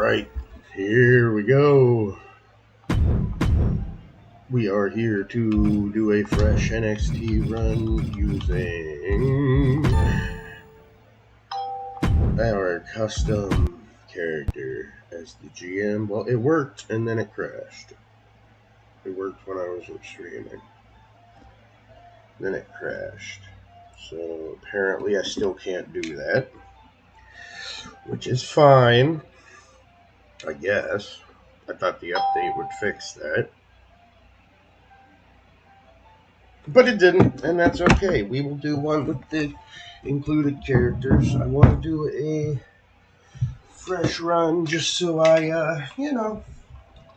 Alright, here we go. We are here to do a fresh NxT run using our custom character as the GM. Well, it worked and then it crashed. It worked when I was streaming. Then it crashed. So apparently I still can't do that. Which is fine, I guess. I thought the update would fix that. But it didn't, and that's okay. We will do one with the included characters. I want to do a fresh run just so I,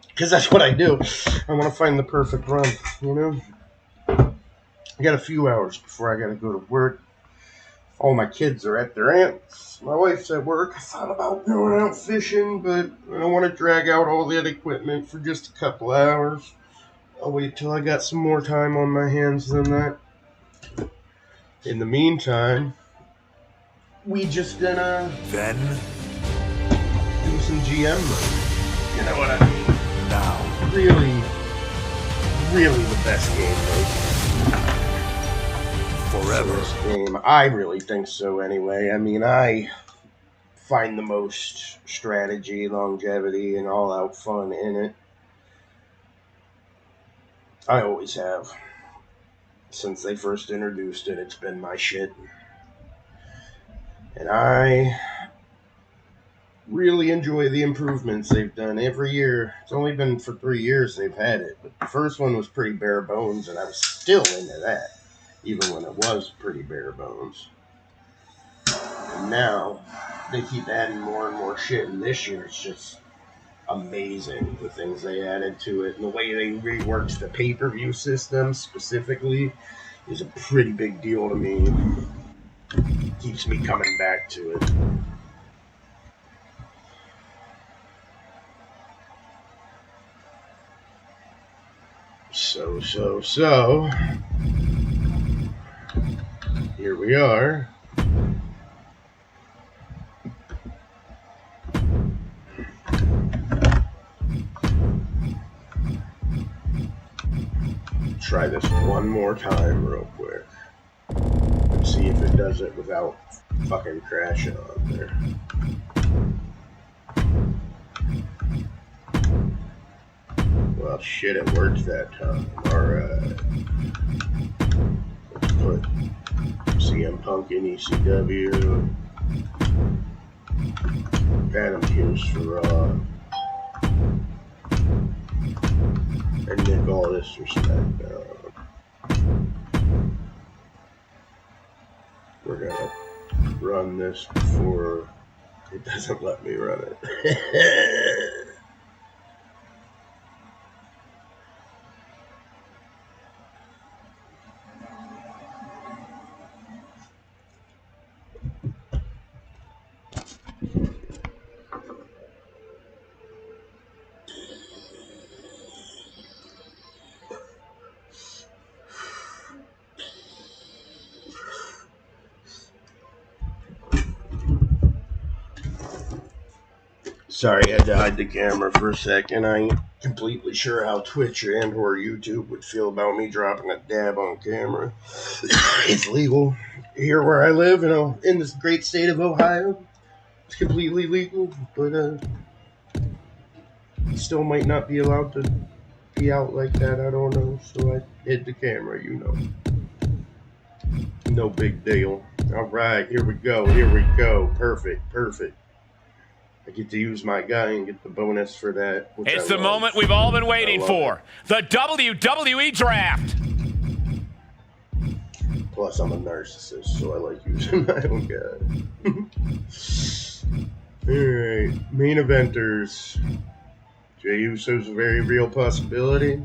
because that's what I do. I want to find the perfect run, I got a few hours before I got to go to work. All my kids are at their aunt's. My wife's at work. I thought about going out fishing, but I don't want to drag out all that equipment for just a couple hours. I'll wait till I got some more time on my hands than that. In the meantime, we just gonna then do some GM mode. You know what I mean? Now. Really the best game mode. Forever. This game. I really think so anyway. I mean, I find the most strategy, longevity, and all-out fun in it. I always have. Since they first introduced it, it's been my shit. And I really enjoy the improvements they've done every year. It's only been for 3 years they've had it. But the first one was pretty bare bones, and I was still into that, even when it was pretty bare bones. And now, they keep adding more and more shit, and this year it's just amazing, the things they added to it. And the way they reworked the pay-per-view system specifically is a pretty big deal to me. Keeps me coming back to it. So, here we are. Try this one more time real quick. And see if it does it without fucking crashing on there. Well, shit, it worked that time. Alright. Let's put CM Punk in ECW. Adam Pearce for Raw. And Nick Aldis for SmackDown. We're gonna run this before it doesn't let me run it. Sorry, I had to hide the camera for a second. I ain't completely sure how Twitch and or YouTube would feel about me dropping a dab on camera. It's legal here where I live, in this great state of Ohio. It's completely legal, but still might not be allowed to be out like that. I don't know, so I hid the camera, No big deal. All right, here we go. Perfect. I get to use my guy and get the bonus for that. It's the moment we've all been waiting for. The WWE Draft. Plus, I'm a narcissist, so I like using my own guy. Alright, main eventers. Jey Uso's a very real possibility.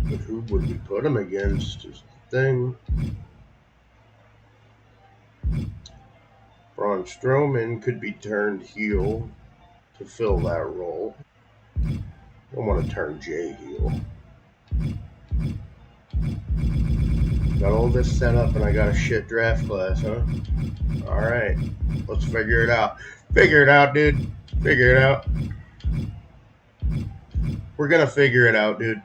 But who would we put him against is the thing. Braun Strowman could be turned heel to fill that role. I want to turn Jay heel. Got all this set up and I got a shit draft class, huh? Alright. Let's figure it out. Figure it out, dude. Figure it out. We're gonna figure it out, dude.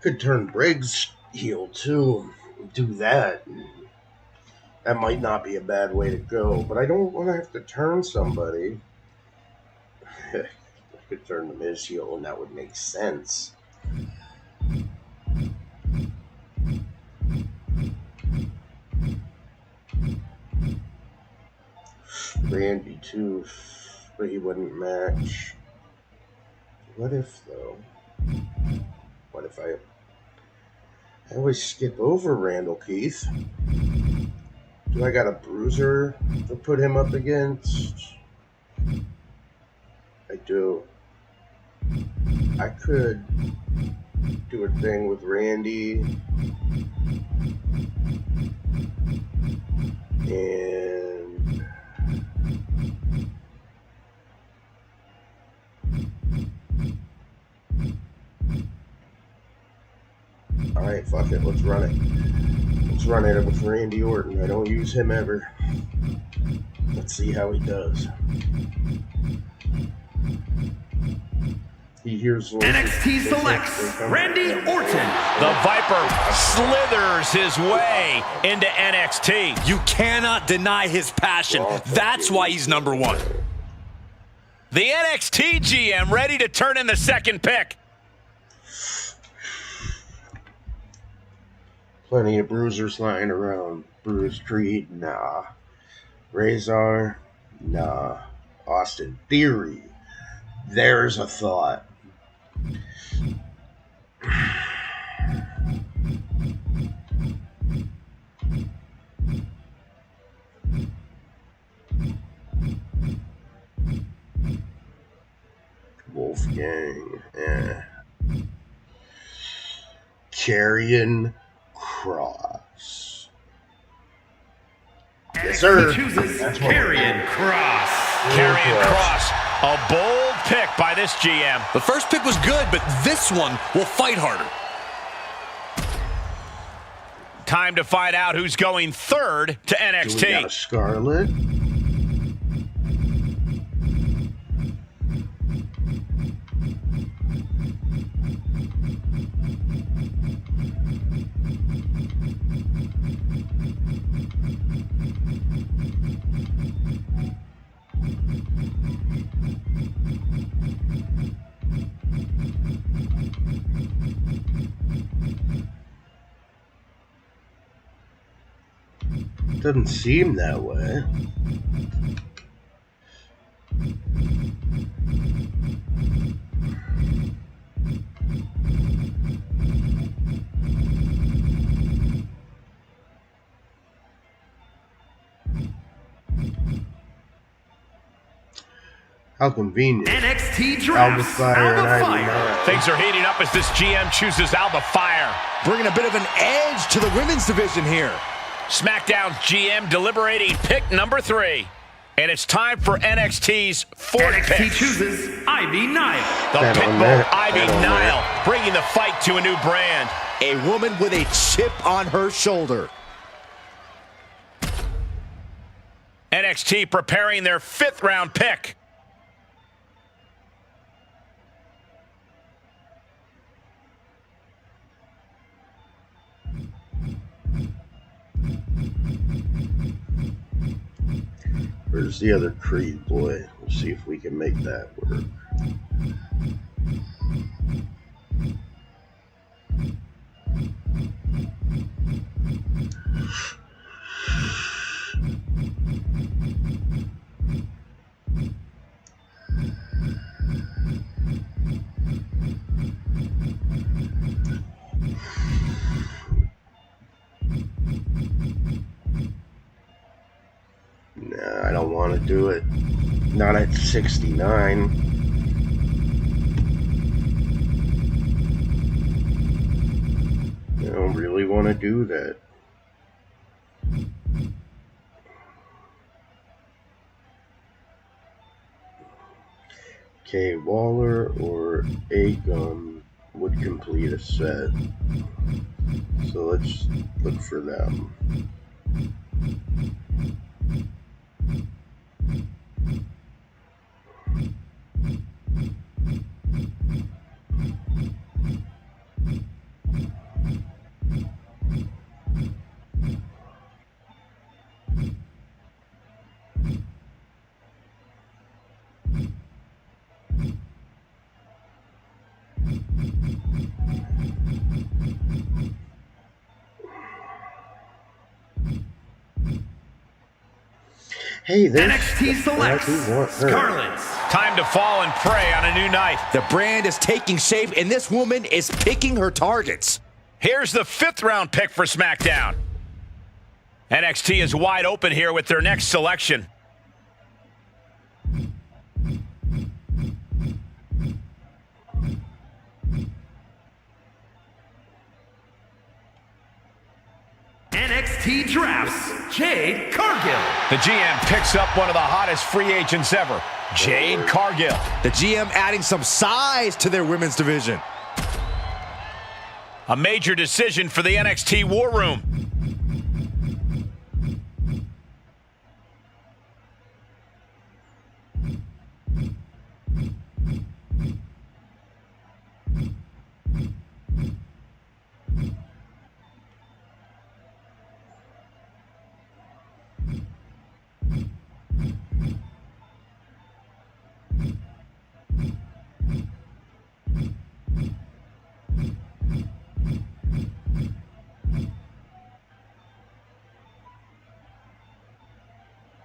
Could turn Briggs heel too. Do that. That might not be a bad way to go, but I don't want to have to turn somebody. I could turn the Miz heel and that would make sense. Randy too, but he wouldn't match. What if though? What if I always skip over Randall Keith? Do I got a bruiser to put him up against? I do. I could do a thing with Randy and alright, fuck it, let's run it. Let's run it with Randy Orton. I don't use him ever. Let's see how he does. He hears NXT selects Randy Orton. The Viper slithers his way into NXT. You cannot deny his passion. That's why he's number one. The NXT GM ready to turn in the second pick. Plenty of bruisers lying around. Bruce Creed, nah. Razor, nah. Austin Theory, there's a thought. Wolfgang, Karrion Kross. Yes, sir. He chooses Karrion Kross. Karrion Kross, a bold pick by this GM. The first pick was good, but this one will fight harder. Time to find out who's going third to We got a NXT. Scarlet. Doesn't seem that way. How convenient. NXT Alba drafts Fire and Alba Ivy Fire. Nile. Things are heating up as this GM chooses Alba Fire. Bringing a bit of an edge to the women's division here. SmackDown's GM deliberating pick number 3. And it's time for NXT's fourth NXT pick. chooses Ivy Nile. The Bet on Pitbull that. Ivy Bet on Nile, bringing the fight to a new brand. A woman with a chip on her shoulder. NXT preparing their 5th round pick. Where's the other Creed boy? We'll see if we can make that work. Nah, I don't want to do it. Not at 69. I don't really want to do that. Okay, Waller or A-Gun would complete a set. So let's look for them. Hey, there's NXT selects Scarlett's. Time to fall and prey on a new night. The brand is taking shape, and this woman is picking her targets. Here's the 5th round pick for SmackDown. NXT is wide open here with their next selection. NXT drafts Jade Cargill. The GM picks up one of the hottest free agents ever, Jade Cargill. The GM adding some size to their women's division. A major decision for the NXT War Room.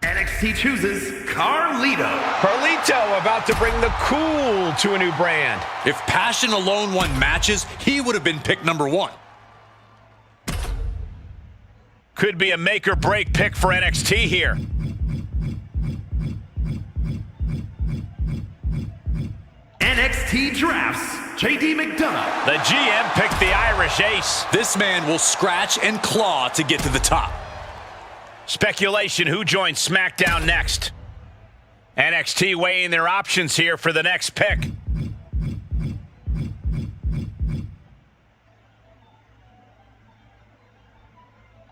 NXT chooses Carlito. Carlito about to bring the cool to a new brand. If passion alone won matches, he would have been pick number 1. Could be a make or break pick for NXT here. NXT drafts JD McDonough. The GM picked the Irish Ace. This man will scratch and claw to get to the top. Speculation, who joins SmackDown next? NXT weighing their options here for the next pick.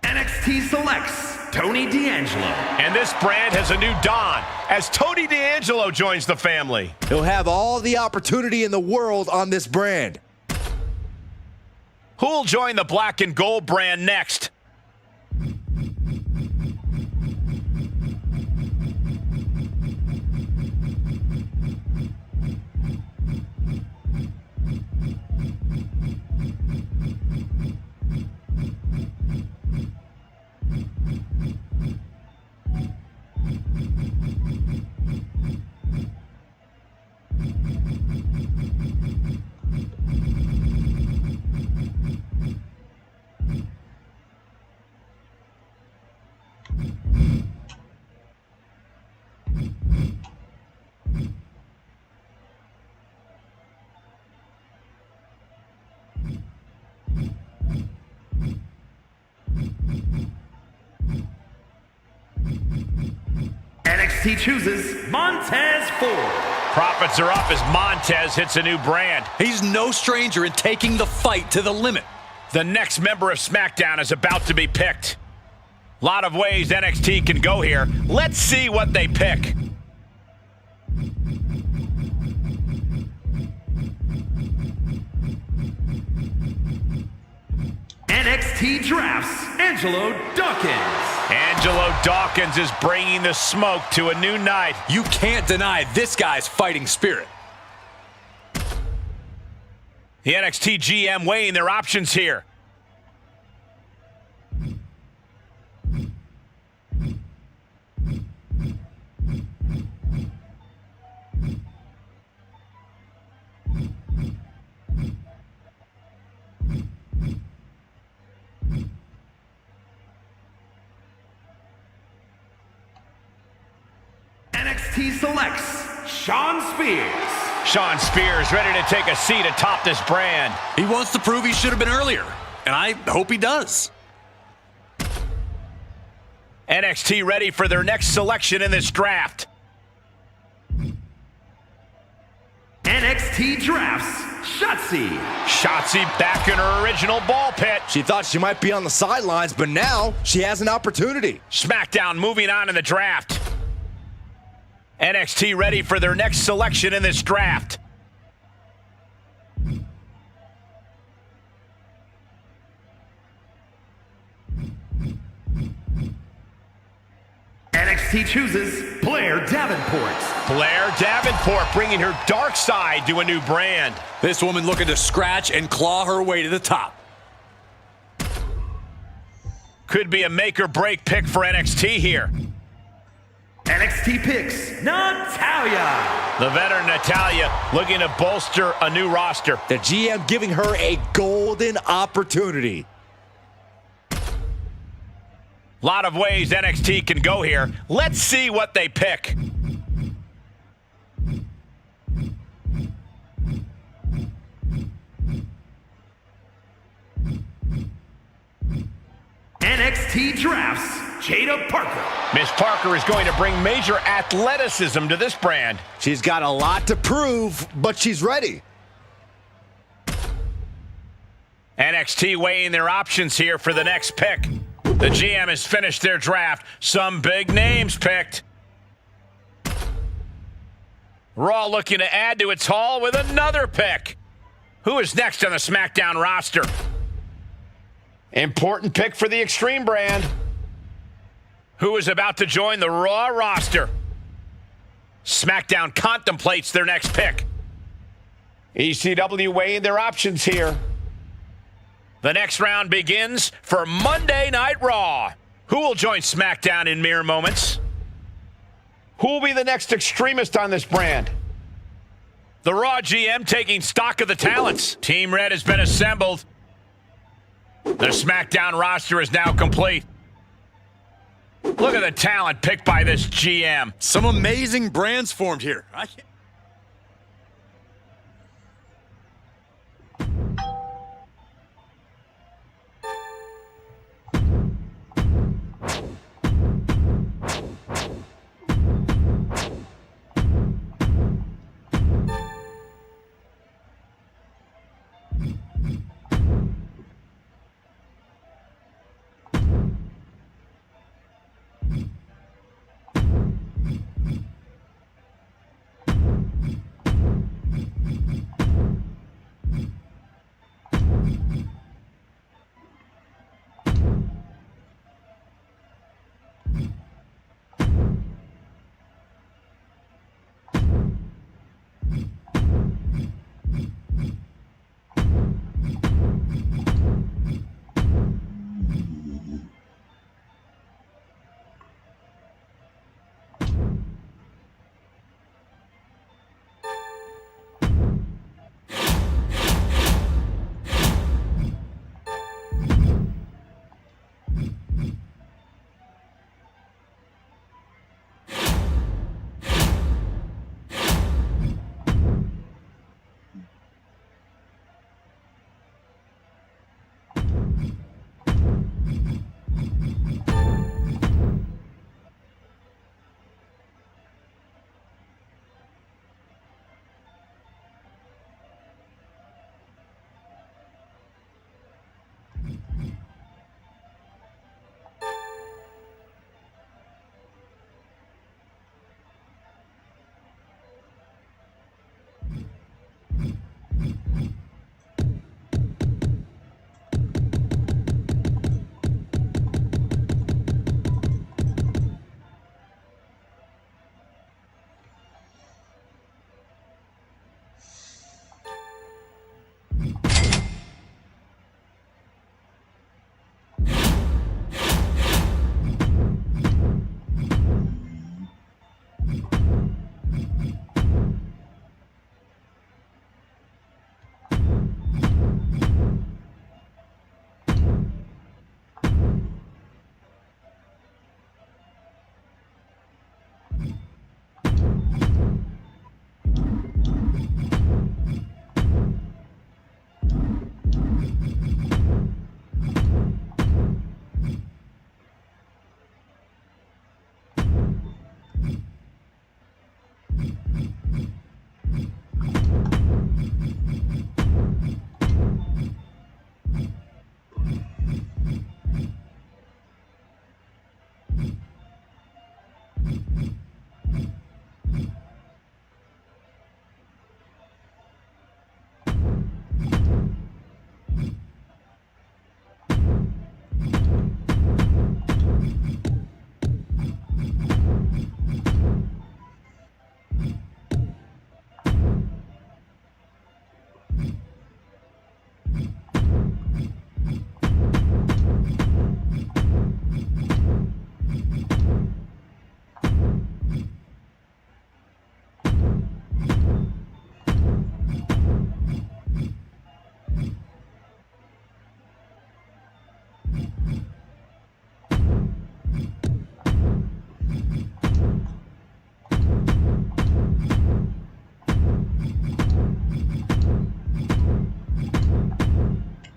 NXT selects Tony D'Angelo. And this brand has a new Don as Tony D'Angelo joins the family. He'll have all the opportunity in the world on this brand. Who'll join the black and gold brand next? NXT chooses Montez Ford. Profits are up as Montez hits a new brand. He's no stranger in taking the fight to the limit. The next member of SmackDown is about to be picked. A lot of ways NXT can go here. Let's see what they pick. NXT drafts Angelo Dawkins. Angelo Dawkins is bringing the smoke to a new night. You can't deny this guy's fighting spirit. The NXT GM weighing their options here. NXT selects Shawn Spears. Shawn Spears ready to take a seat atop this brand. He wants to prove he should have been earlier, and I hope he does. NXT ready for their next selection in this draft. NXT drafts Shotzi. Shotzi back in her original ball pit. She thought she might be on the sidelines, but now she has an opportunity. SmackDown moving on in the draft. NXT ready for their next selection in this draft. NXT chooses Blair Davenport. Blair Davenport bringing her dark side to a new brand. This woman looking to scratch and claw her way to the top. Could be a make or break pick for NXT here. NXT picks Natalya. The veteran Natalya looking to bolster a new roster. The GM giving her a golden opportunity. Lot of ways NXT can go here. Let's see what they pick. NXT drafts Jada Parker. Miss Parker is going to bring major athleticism to this brand. She's got a lot to prove, but she's ready. NXT weighing their options here for the next pick. The GM has finished their draft. Some big names picked. Raw looking to add to its haul with another pick. Who is next on the SmackDown roster? Important pick for the Extreme brand. Who is about to join the Raw roster? SmackDown contemplates their next pick. ECW weighing their options here. The next round begins for Monday Night Raw. Who will join SmackDown in mere moments? Who will be the next extremist on this brand? The Raw GM taking stock of the talents. Team Red has been assembled. The SmackDown roster is now complete. Look at the talent picked by this GM. Some amazing brands formed here.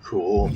Cool.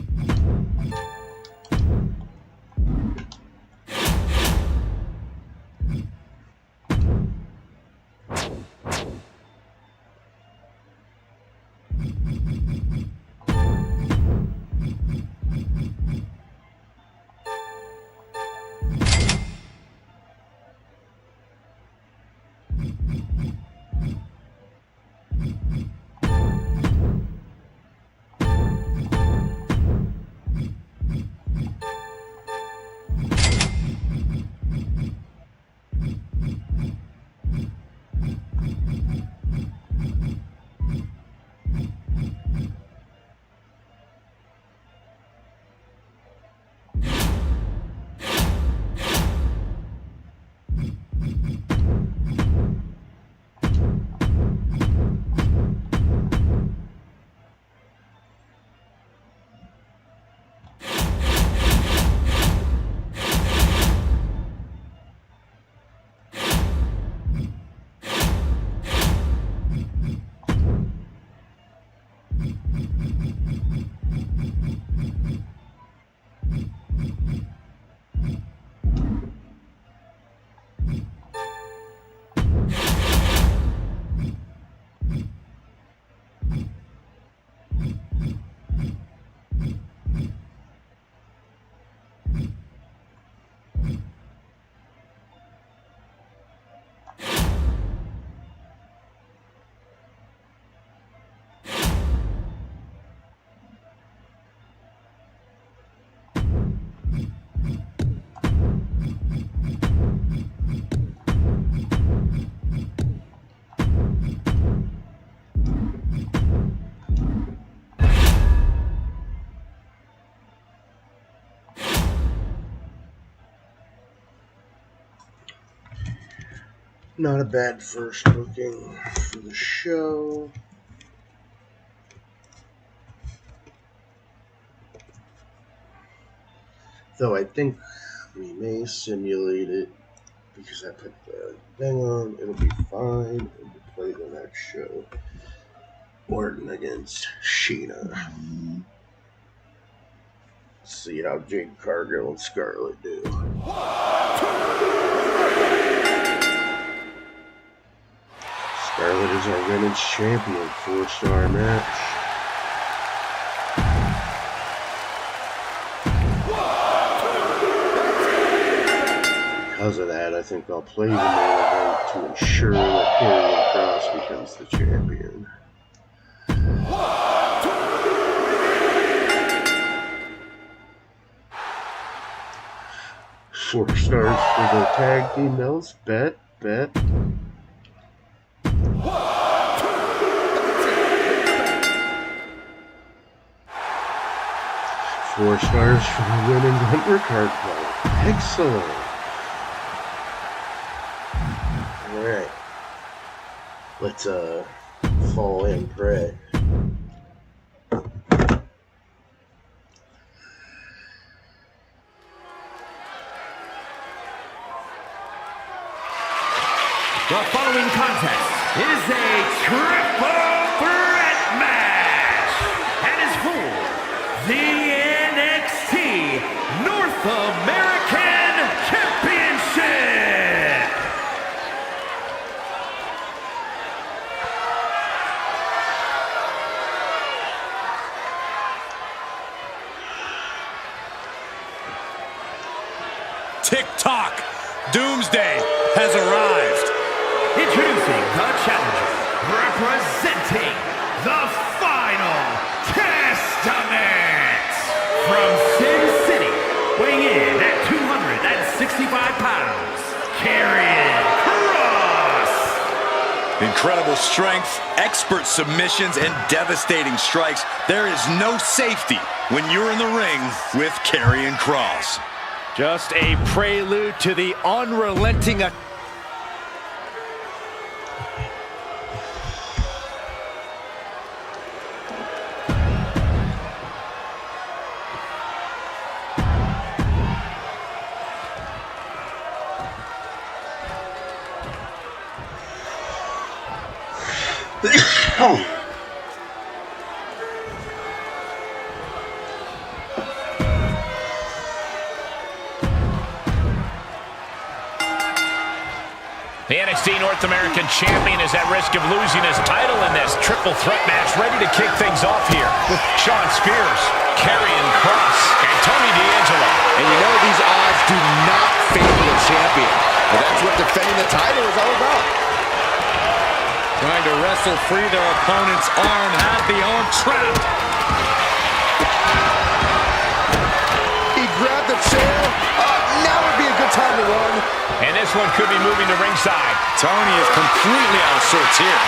Not a bad first booking for the show. Though I think we may simulate it because I put the thing on. It'll be fine. And we'll play the next show. Orton against Sheena. See how Jade Cargill and Scarlett do. Scarlett is our women's champion, 4-star match. Because of that, I think I'll play the main event to ensure that Karrion Kross becomes the champion. Four stars for the tag team belts. Bet. 4 stars for the winning undercard belt. Excellent. Alright. Let's fall in, pray. The following contest is a triple threat match and is for the NXT North American Championship. Tick-tock. Doomsday has arrived. Incredible strength, expert submissions, and devastating strikes. There is no safety when you're in the ring with Karrion Kross. Just a prelude to the unrelenting Oh. The NXT North American Champion is at risk of losing his title in this triple threat match. Ready to kick things off here with Shawn Spears, Karrion Kross, and Tony D'Angelo. And you know these odds do not favor the champion. But that's what defending the title is all about. Trying to wrestle free their opponent's arm, had the arm trapped. He grabbed the chair. Now would be a good time to run. And this one could be moving to ringside. Tony is completely out of sorts here.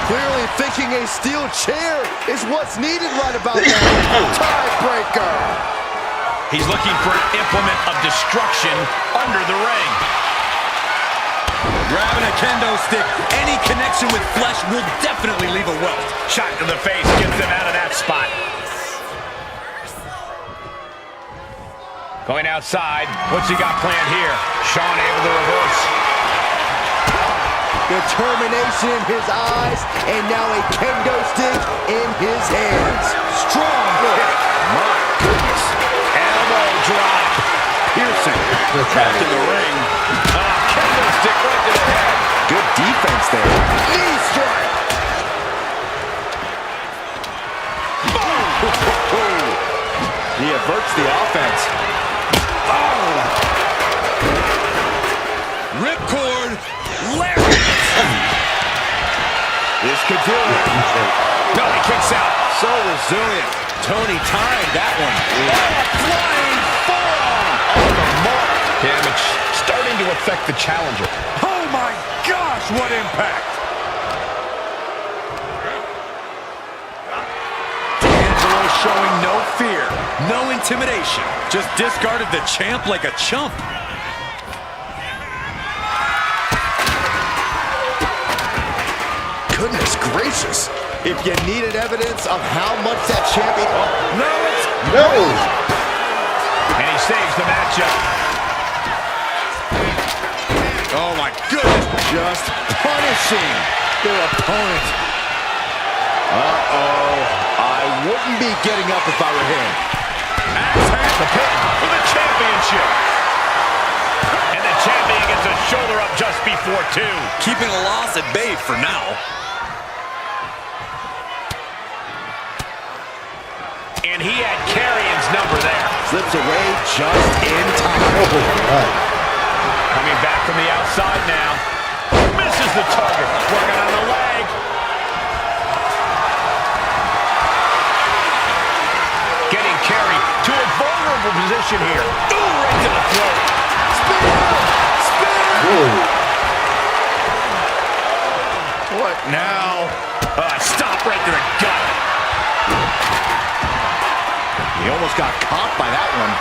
Clearly thinking a steel chair is what's needed right about now. Tiebreaker. He's looking for an implement of destruction under the ring. Grabbing a kendo stick, any connection with flesh will definitely leave a welt. Shot to the face gets him out of that spot. Going outside. What's he got planned here? Shawn able to reverse. Determination in his eyes, and now a kendo stick in his hands. Strong kick. My goodness. Elbow drop. Piercing. Trapped in the ring. Kendo stick right to the head. Good defense there. Knee strike. Boom. He averts the offense. Ripcord. Lariat. This could do it. Belly kicks out. So resilient. Tony timed that one. Flying forearm on the mark. Damage starting to affect the challenger. Oh my gosh, what impact! D'Angelo showing no fear, no intimidation. Just discarded the champ like a chump. Goodness gracious. If you needed evidence of how much that champion... No! And he saves the matchup. Oh my goodness! Just punishing their opponent. Uh-oh. I wouldn't be getting up if I were him. Axe hand the pin for the championship. And the champion gets a shoulder up just before two. Keeping a loss at bay for now. And he had Karrion's number there. Slips away just in time. Coming back from the outside now. Misses the target. Working on the leg. Getting carried to a vulnerable position here. Ooh, right to the throat. Spin! Spin! What now? Stop right to the gut. He almost got caught by that one.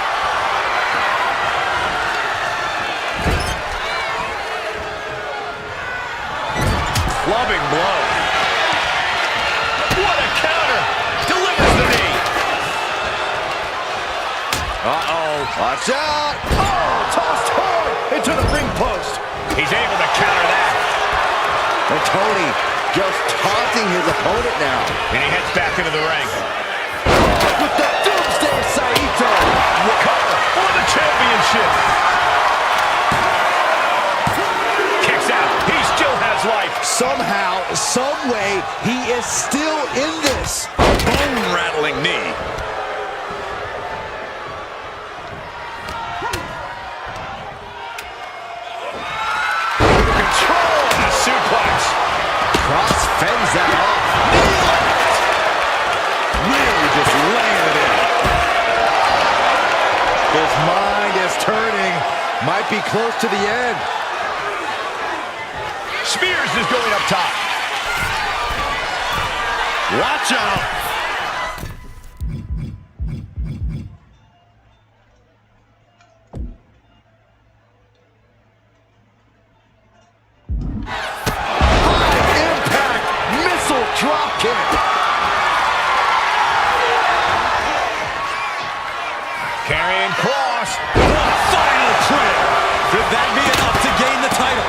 Clubbing blow. What a counter. Delivers the knee. Uh-oh. Watch out. Oh, tossed hard into the ring post. He's able to counter that. And Tony just taunting his opponent now. And he heads back into the ring. With the Doomsday Saito. Recover for the championship. Kicks out. He still has life. Somehow, some way, he is still in this. Bone-rattling knee. Control and a suplex. Kross fends that off. Really just laying it in. His mind is turning. Might be close to the end. Spears is going up top. Watch out. Impact missile drop kick. Carrying cross. Final trip. Could that be enough to gain the title?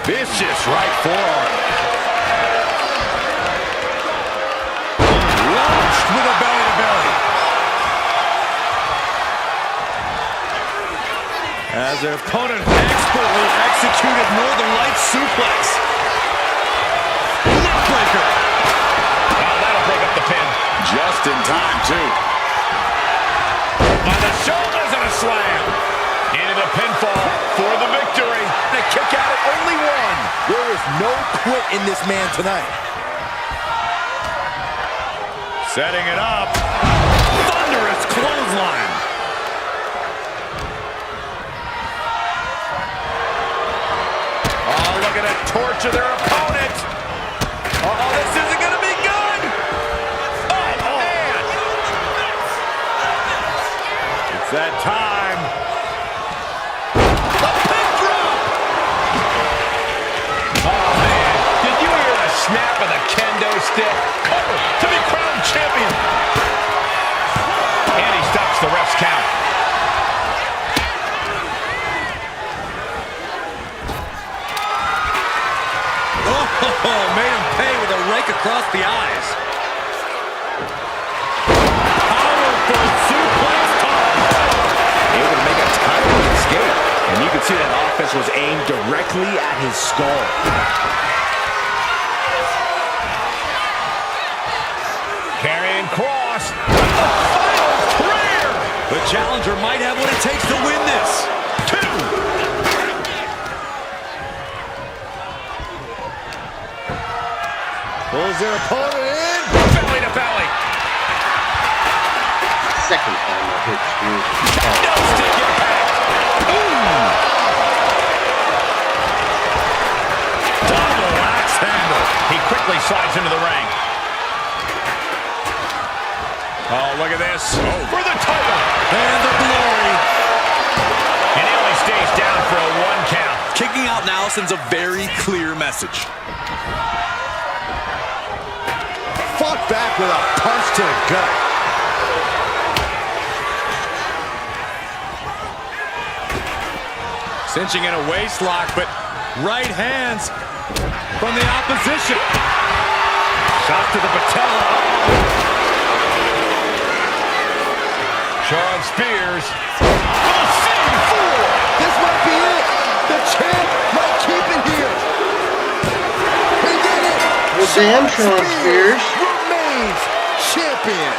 Vicious right forearm. Launched with a belly-to-belly. As their opponent expertly executed Northern Lights suplex. Neckbreaker. Oh, that'll break up the pin. Just in time, too. By the shoulders and a slam. Into the pinfall for the victory. The kick out at only one. There is no quit in this man tonight. Setting it up. Thunderous clothesline. Oh, look at it. Torture their opponent. Oh, this isn't going to be good. Oh, man. It's that time. The pin drop. Oh, man. Did you hear the snap of the kendo stick? Cover to be crowned champion. And he stops the ref's count. Oh, made him pay with a rake across the eyes. Powerful suplex. Able to make a timely escape. And you can see that offense was aimed directly at his skull. Carrying cross. The final career. The challenger might have what it takes to win this. 2. Pulls their opponent in. Belly to belly. Second time I hit Spears. No stick impact. Ooh. Double axe handle. He quickly slides into the ring. Oh, look at this. For the title. And the glory. And he only stays down for a 1 count. Kicking out now sends a very clear message. Fought back with a punch to the gut. Cinching in a waist lock, but right hands from the opposition. Shot to the patella. Shawn Spears. With a sitting four. This might be it. The champ might keep it here. He did it. Well, damn, Shawn Spears. Remains champion.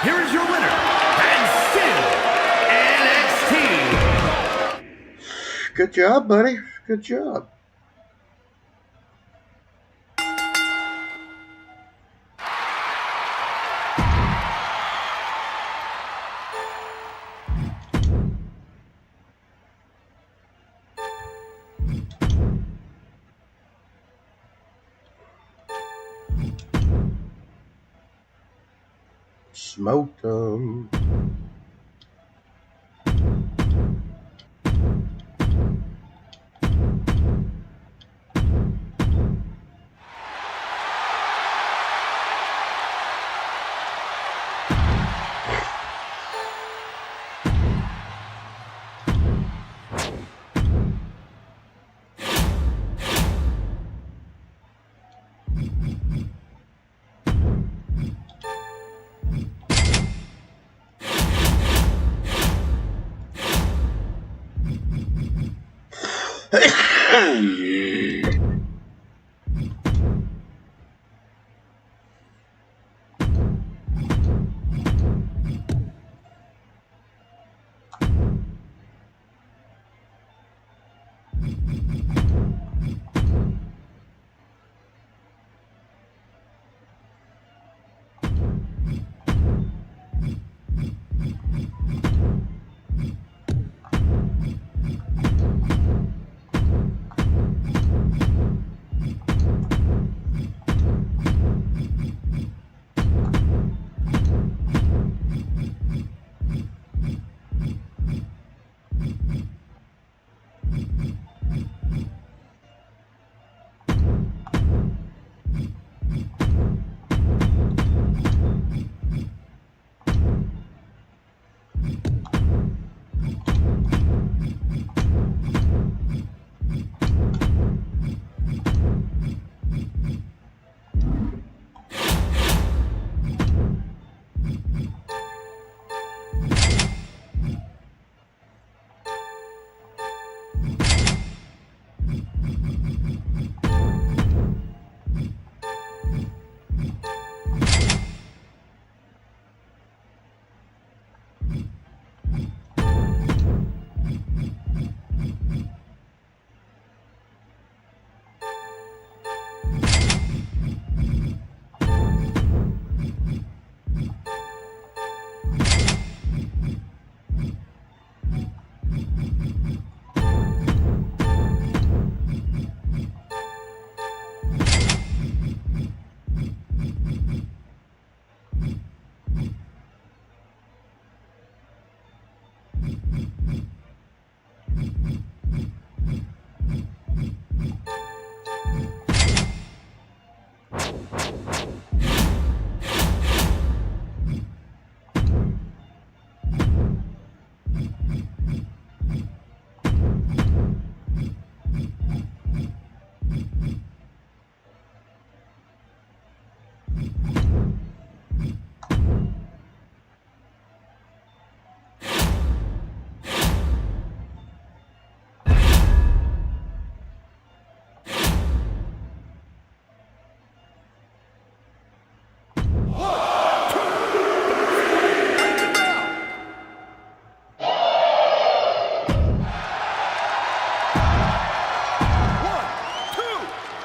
Here is your winner, and still NXT. Good job, buddy. Good job. Smoked them.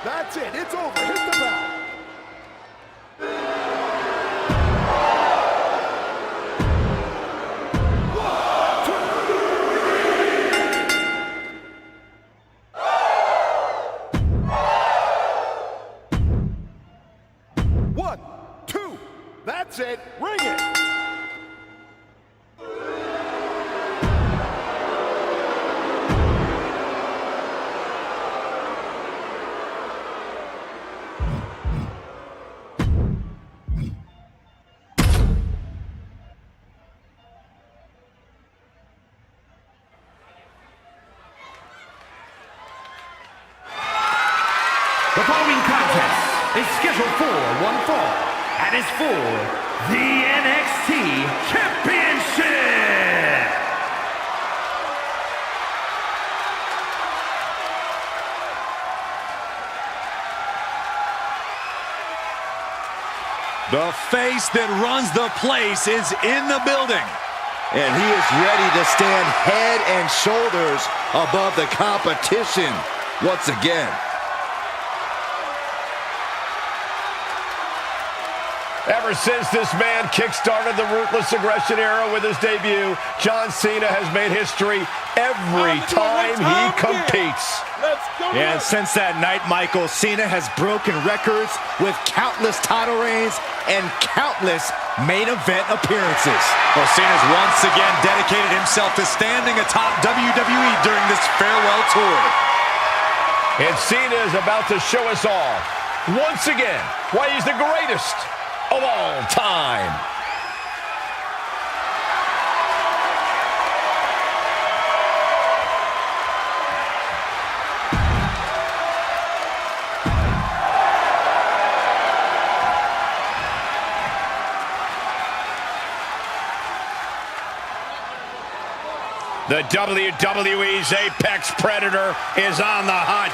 That's it. It's over. Hit the bell. One, two. That's it. Ring it. The following contest is scheduled for one fall and is for the NXT Championship. The face that runs the place is in the building. And he is ready to stand head and shoulders above the competition once again. Ever since this man kick-started the Ruthless Aggression era with his debut, John Cena has made history every time he competes. And since that night, Michael, Cena has broken records with countless title reigns and countless main event appearances. Well, Cena's once again dedicated himself to standing atop WWE during this farewell tour. And Cena is about to show us all, once again, why he's the greatest of all time. The WWE's Apex Predator is on the hunt.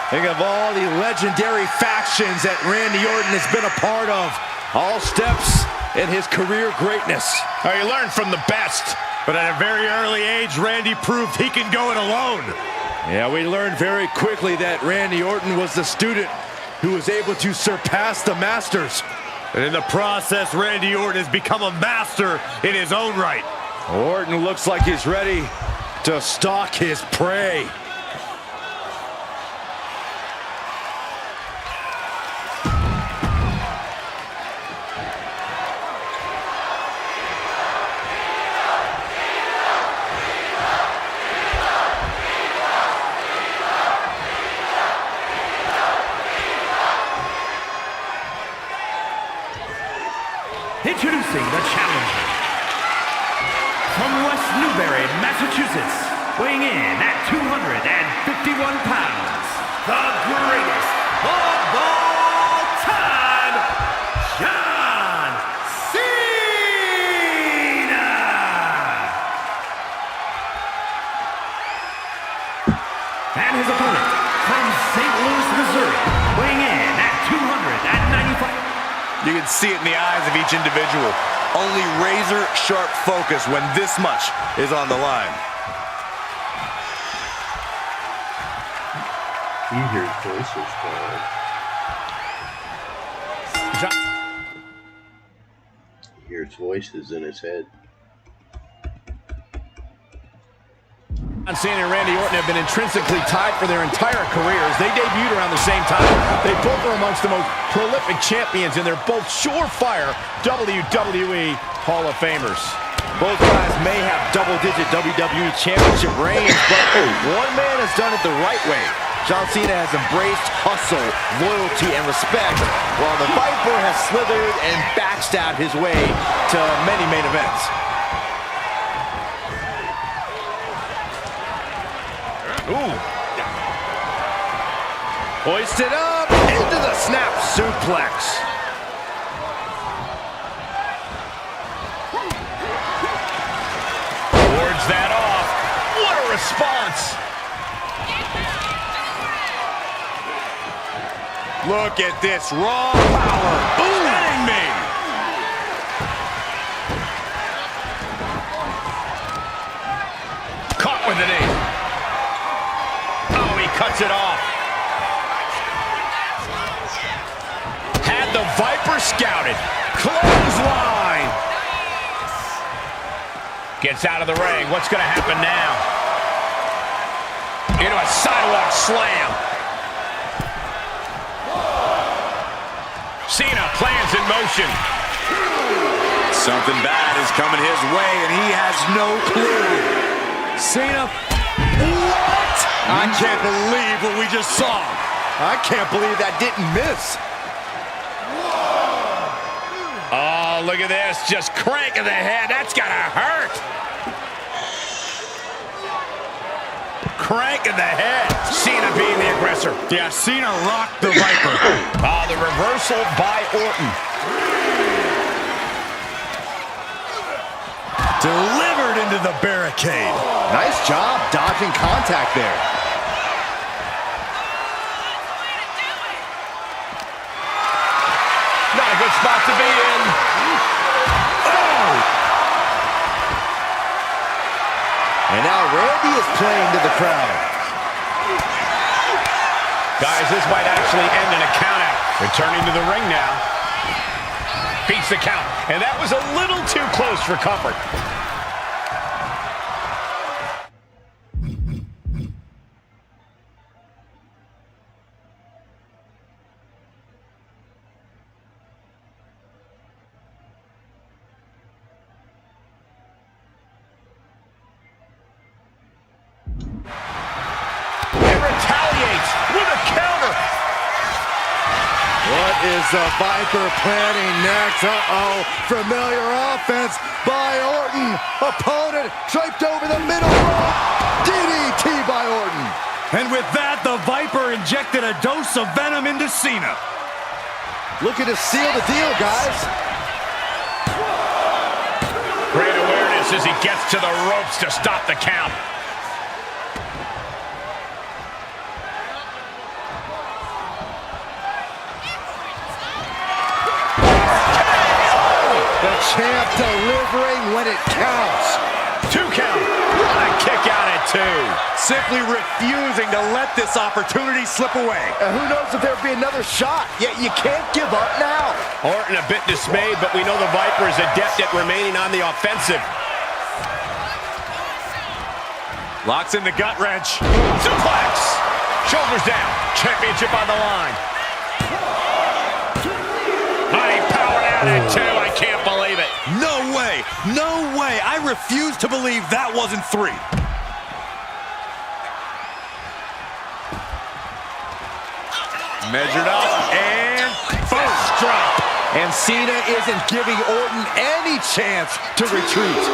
Think of all the legendary factions that Randy Orton has been a part of. All steps in his career greatness. He learned from the best. But at a very early age, Randy proved he can go it alone. Yeah, we learned very quickly that Randy Orton was the student who was able to surpass the masters. And in the process, Randy Orton has become a master in his own right. Orton looks like he's ready to stalk his prey. Introducing the challenger. From West Newbury, Massachusetts, weighing in at 251 pounds, the greatest of all time, John You can see it in the eyes of each individual. Only razor-sharp focus when this much is on the line. You hear voices calling. He hears voices in his head. John Cena and Randy Orton have been intrinsically tied for their entire careers. They debuted around the same time. They both are amongst the most prolific champions, and they're both surefire WWE Hall of Famers. Both guys may have double-digit WWE Championship reigns, but one man has done it the right way. John Cena has embraced hustle, loyalty, and respect, while the Viper has slithered and backstabbed his way to many main events. Ooh. Hoisted up into the snap suplex. Wards that off. What a response. Look at this raw power. Kidding me. Caught with an knee. Oh, he cuts it off. Had the Viper scouted. Clothesline. Gets out of the ring. What's going to happen now? Into a sidewalk slam. Cena plans in motion. Something bad is coming his way, and he has no clue. Cena. What? I can't believe what we just saw. I can't believe that didn't miss. Oh, look at this. Just cranking the head. That's got to hurt. Cranking the head. Cena being the aggressor. Yeah, Cena rocked the Viper. The reversal by Orton. Delivered into the barricade. Nice job dodging contact there. Not a good spot to be in. Oh! And now Randy is playing to the crowd. Guys, this might actually end in a countout. Returning to the ring now. Beats the count. And that was a little too close for comfort. Is the Viper planning next? Uh-oh, familiar offense by Orton. Opponent draped over the middle rope. DDT by Orton. And with that, the Viper injected a dose of venom into Cena. Looking to seal the deal, guys. Great awareness as he gets to the ropes to stop the count. Champ delivering when it counts. 2 count. What a kick out at 2. Simply refusing to let this opportunity slip away. And who knows if there'll be another shot. Yet you can't give up now. Orton a bit dismayed, but we know the Viper is adept at remaining on the offensive. Locks in the gut wrench. Suplex. Shoulders down. Championship on the line. He powered out at 2. I can't believe it. No way. No way. I refuse to believe that wasn't 3. Measured up and first drop. And Cena isn't giving Orton any chance to retreat.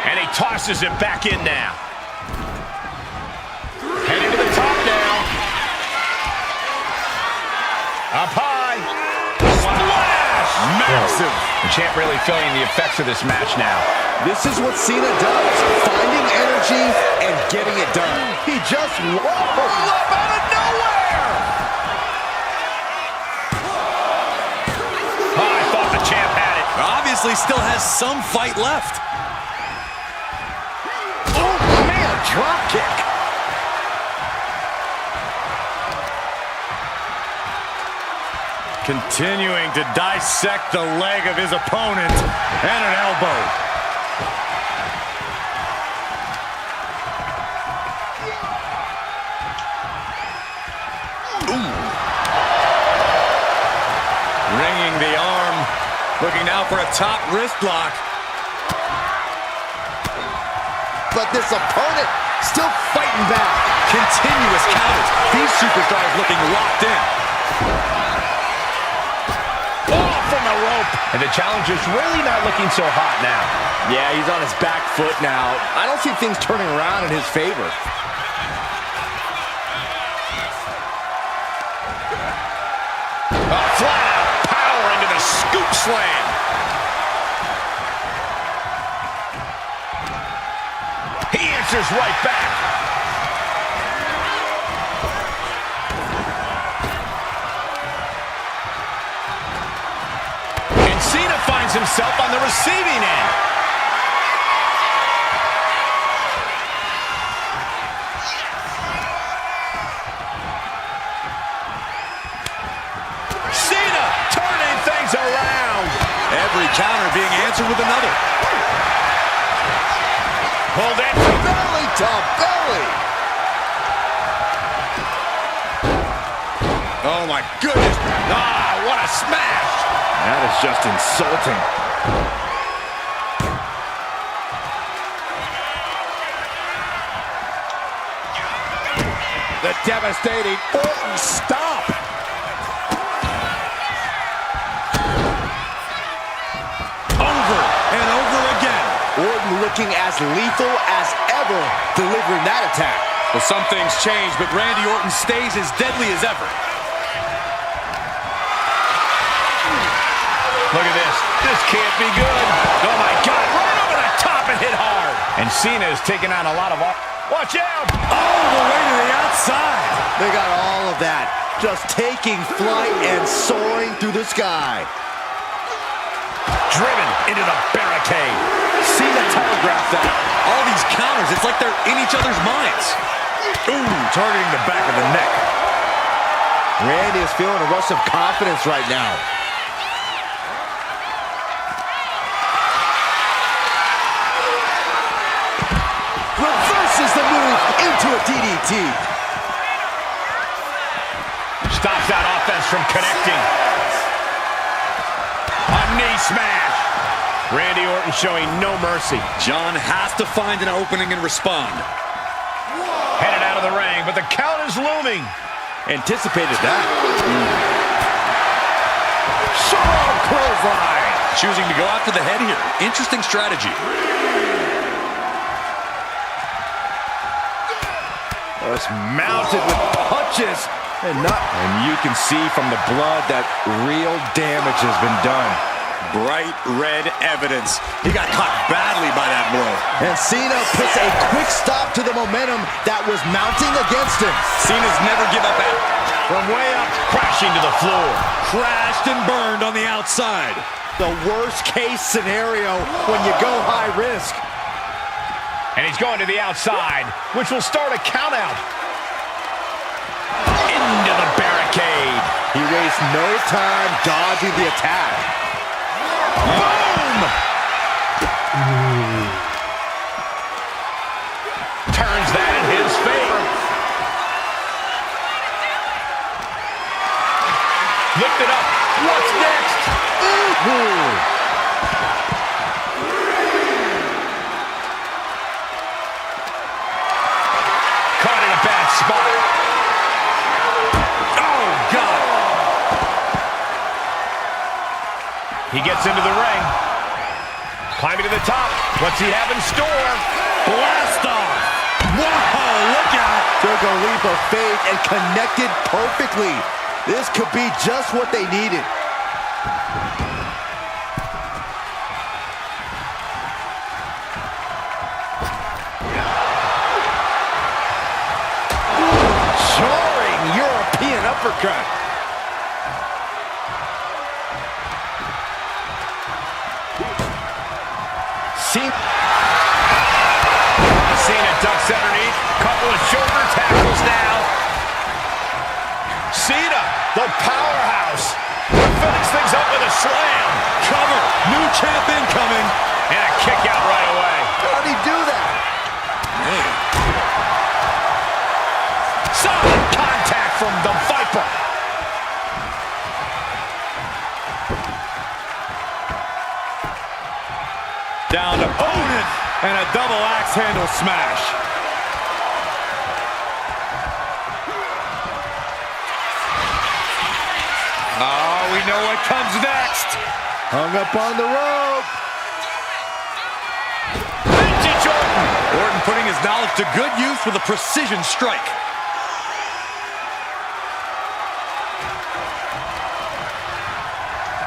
And he tosses it back in now. Heading to the top now. Up high. Splash! Massive. The champ really feeling the effects of this match now. This is what Cena does. Finding energy and getting it done. He just love out of nowhere. obviously still has some fight left. Oh, man, drop kick. Continuing to dissect the leg of his opponent, and an elbow. Ooh. Ringing the arm, looking now for a top wrist lock. But this opponent still fighting back. Continuous counters. These superstars looking locked in. From the rope. And the challenger's really not looking so hot now. Yeah, he's on his back foot now. I don't see things turning around in his favor. Flat out power into the scoop slam. He answers right back. Cena finds himself on the receiving end. Cena turning things around. Every counter being answered with another. Pulled in from belly to belly. Oh my goodness. Ah, what a smash. That is just insulting. The devastating Orton stop. Over and over again. Orton looking as lethal as ever delivering that attack. Well, some things change, but Randy Orton stays as deadly as ever. Look at this. This can't be good. Oh, my God. Right over the top and hit hard. And Cena is taking on a lot of... Watch out. All the way to the outside. They got all of that. Just taking flight and soaring through the sky. Driven into the barricade. Cena telegraphed that. All these counters, it's like they're in each other's minds. Ooh, targeting the back of the neck. Randy is feeling a rush of confidence right now. Reverses the move into a DDT. Stops that offense from connecting. A knee smash. Randy Orton showing no mercy. John has to find an opening and respond. Headed out of the ring, but the count is looming. Anticipated that. Strong clothesline. Choosing to go after the head here. Interesting strategy. Just mounted with punches and you can see from the blood that real damage has been done. Bright red evidence. He got caught badly by that blow. And Cena puts a quick stop to the momentum that was mounting against him. Cena's never give up at From way up, crashing to the floor. crashed and burned on the outside. The worst case scenario when you go high risk. And he's going to the outside, which will start a count out. Into the barricade. He wastes no time dodging the attack. Boom! Turns that in his favor. Lift it up. What's next? Caught in a bad spot. Oh, God. He gets into the ring. Climbing to the top. What's he have in store? Blast off. Whoa, look out. Took a leap of faith and connected perfectly. This could be just what they needed. Soaring European uppercut. team. Cena ducks underneath. Couple of shoulder tackles now. Cena, the powerhouse, finish things up with a slam. Cover. New champ incoming. And a kick out right away. How'd he do that? Man. Solid contact from the Viper. Down to Owen. And a double axe handle smash. Oh, we know what comes next. Hung up on the rope. Vintage Orton. Orton putting his knowledge to good use with a precision strike.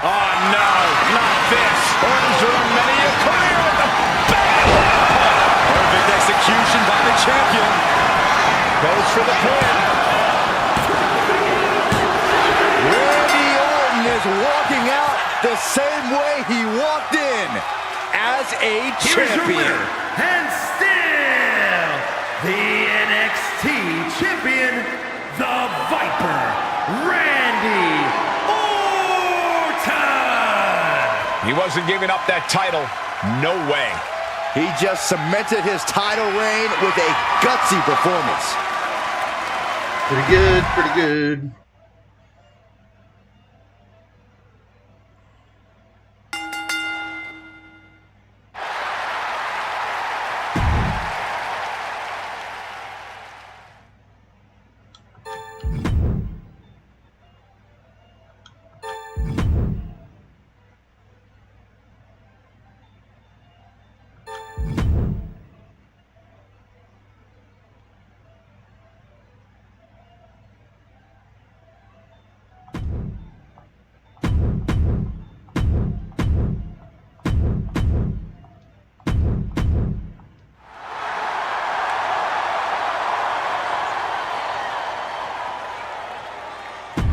Oh, no, not this. Orton's ruined many a career with the bang. Perfect execution by the champion. Goes for the pin. Randy Orton is walking out the same way he walked in, as a Here's your champion. winner, and still the NXT champion, the Viper, Randy Orton! He wasn't giving up that title. No way. He just cemented his title reign with a gutsy performance. Pretty good, pretty good.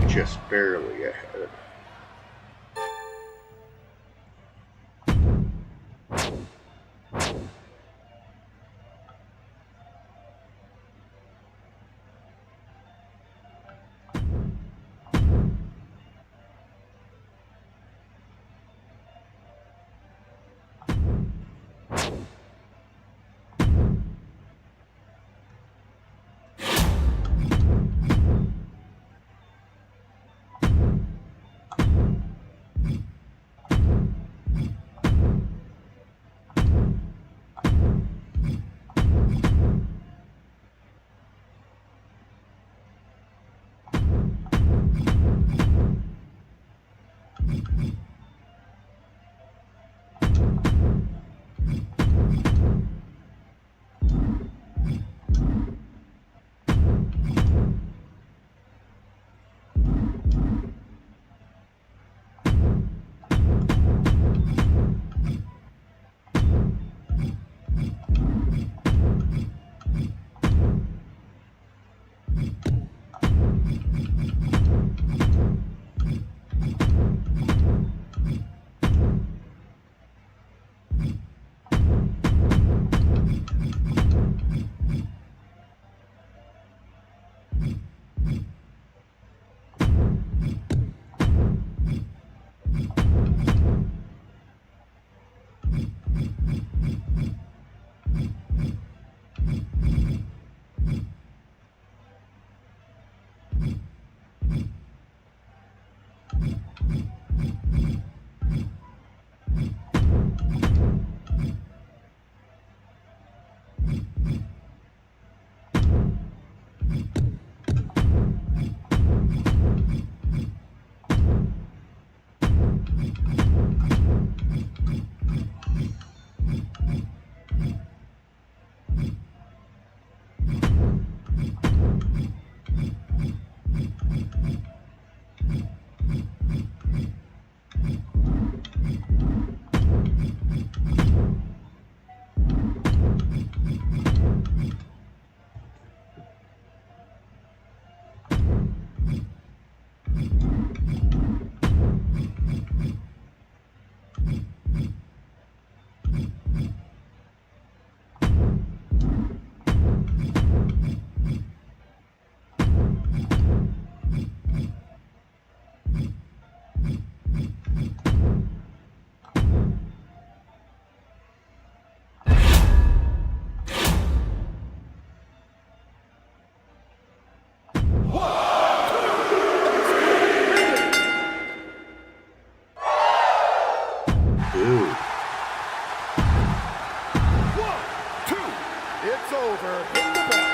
Just barely ahead. do? 1, 2. It's over. Hit the bell.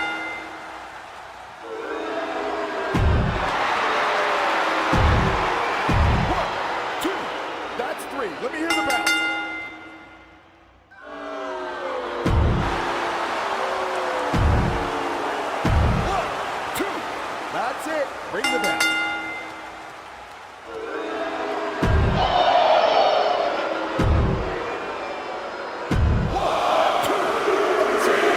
Let me hear the bell. 1, 2. That's it. Ring the bell. 1, 2. That's it.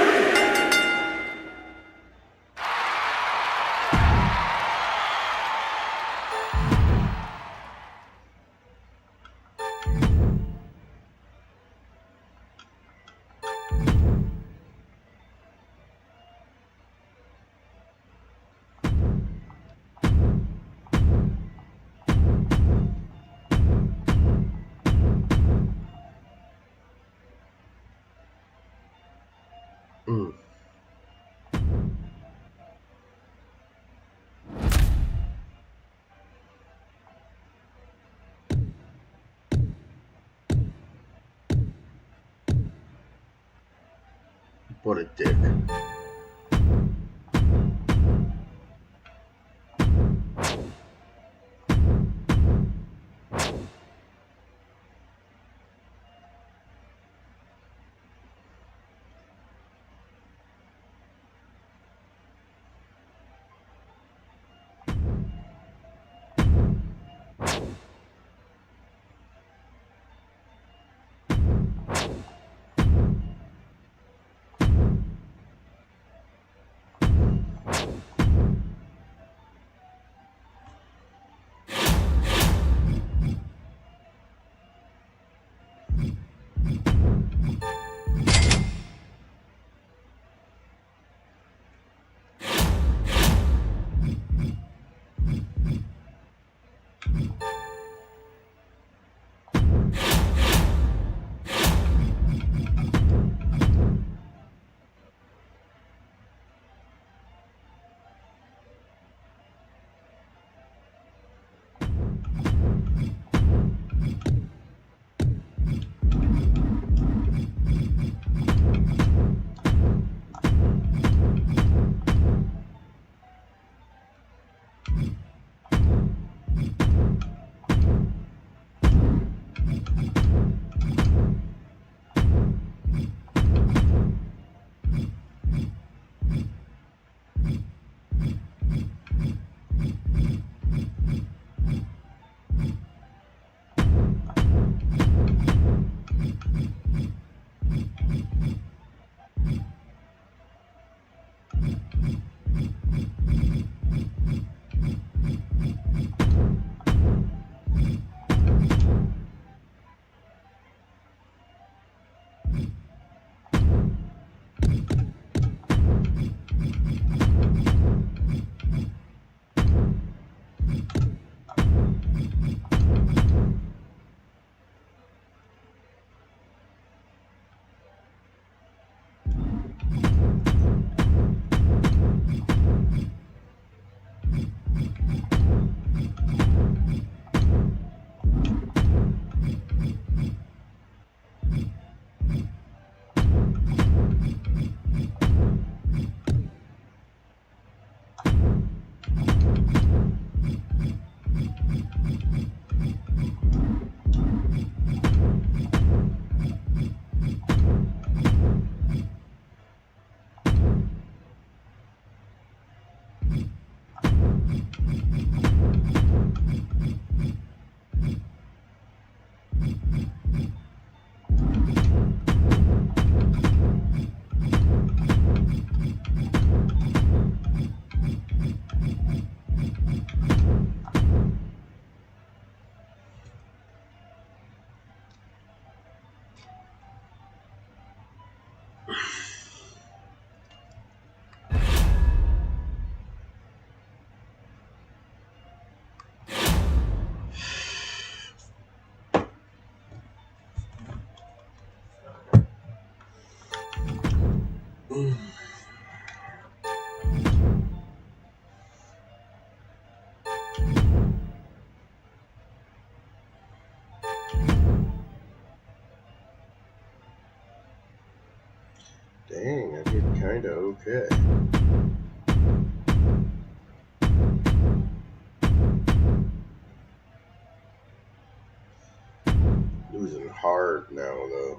What a dick. kind of okay. Losing hard now, though.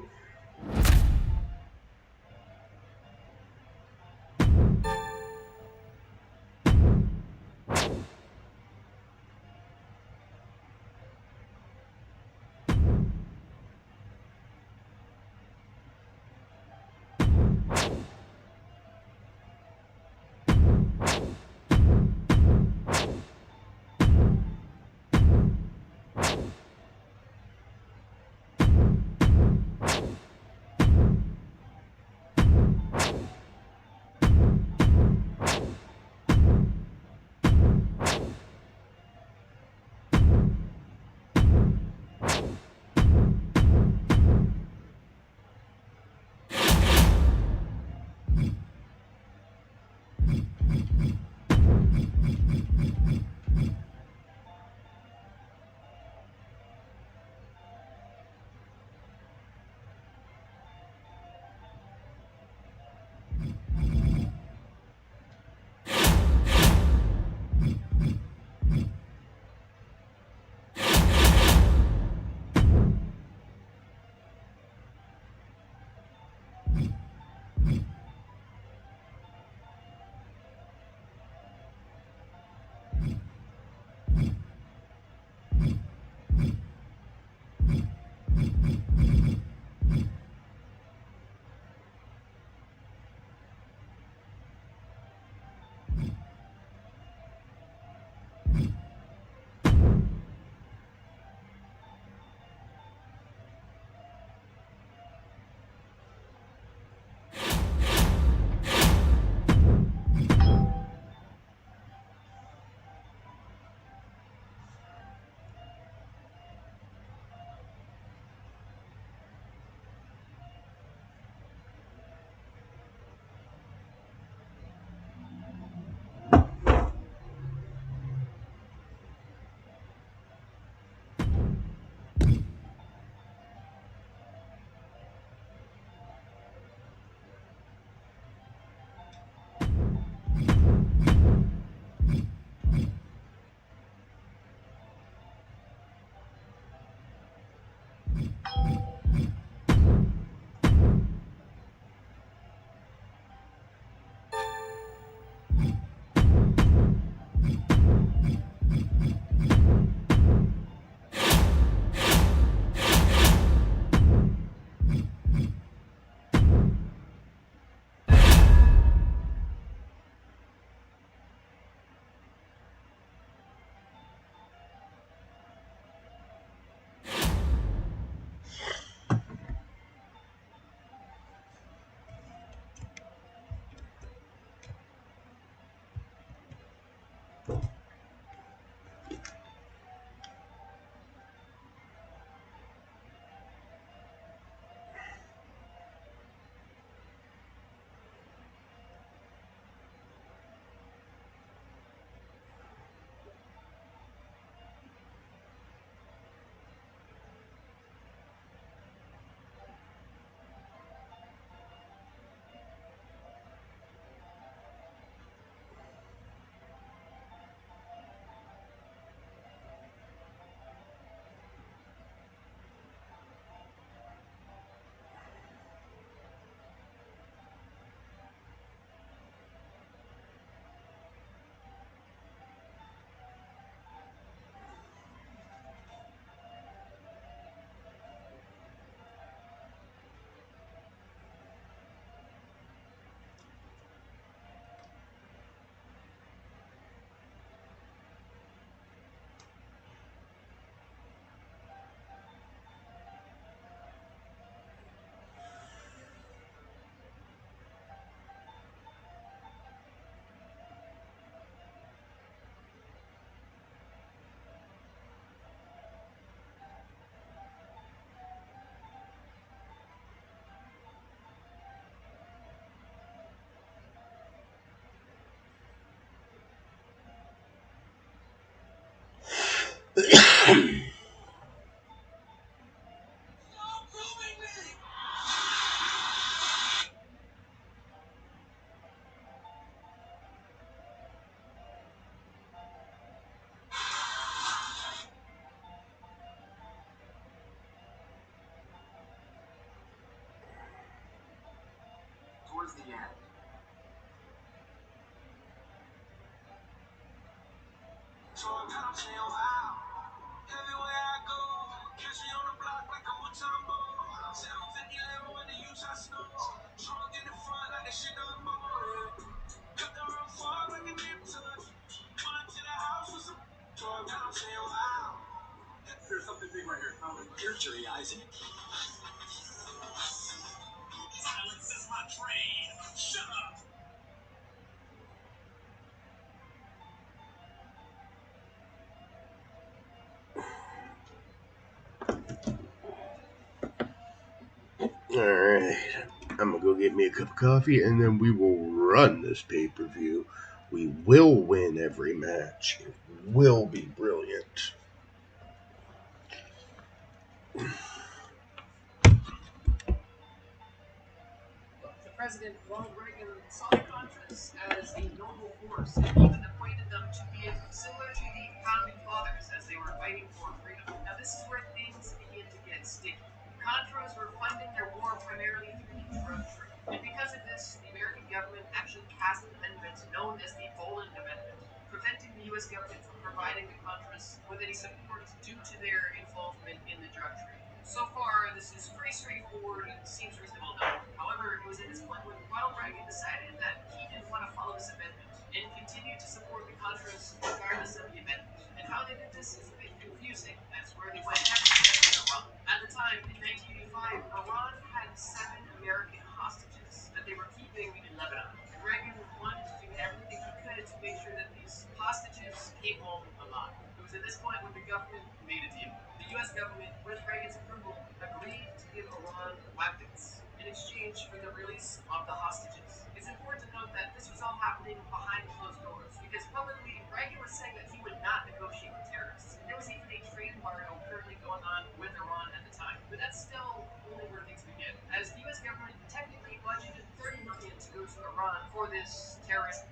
There's something big right here. You're Jerry Eisen. Silence is my trade. Shut up. Alright, I'm gonna go get me a cup of coffee and then we will run this pay-per-view. We will win every match. It will be brilliant. President Ronald Reagan saw the Contras as a noble force and even equated them to being similar to the founding fathers as they were fighting for freedom. Now this is where things begin to get sticky. Contras were funding their war primarily through the drug trade. And because of this, the American government actually passed an amendment known as the Boland Amendment, preventing the U.S. government from providing the Contras with any support due to their involvement in the drug trade. So far, this is pretty straightforward and seems reasonable enough. However, it was at this point when Ronald Reagan decided that he didn't want to follow this amendment and continued to support the Contras regardless of the amendment. And how they did this is a bit confusing, as where they went head-to-head with Iran. At the time, in 1985, Iran had 7 American hostages that they were keeping in Lebanon. And Reagan wanted to do everything he could to make sure that these hostages came home alive. It was at this point when the government made a deal. The U.S. government, with Reagan's approval, agreed to give Iran weapons in exchange for the release of the hostages. It's important to note that this was all happening behind closed doors, because publicly, Reagan was saying that he would not negotiate with terrorists. And there was even a trade embargo currently going on with Iran at the time. But that's still only where things begin, as the U.S. government technically budgeted $30 million to go to Iran for this terrorist.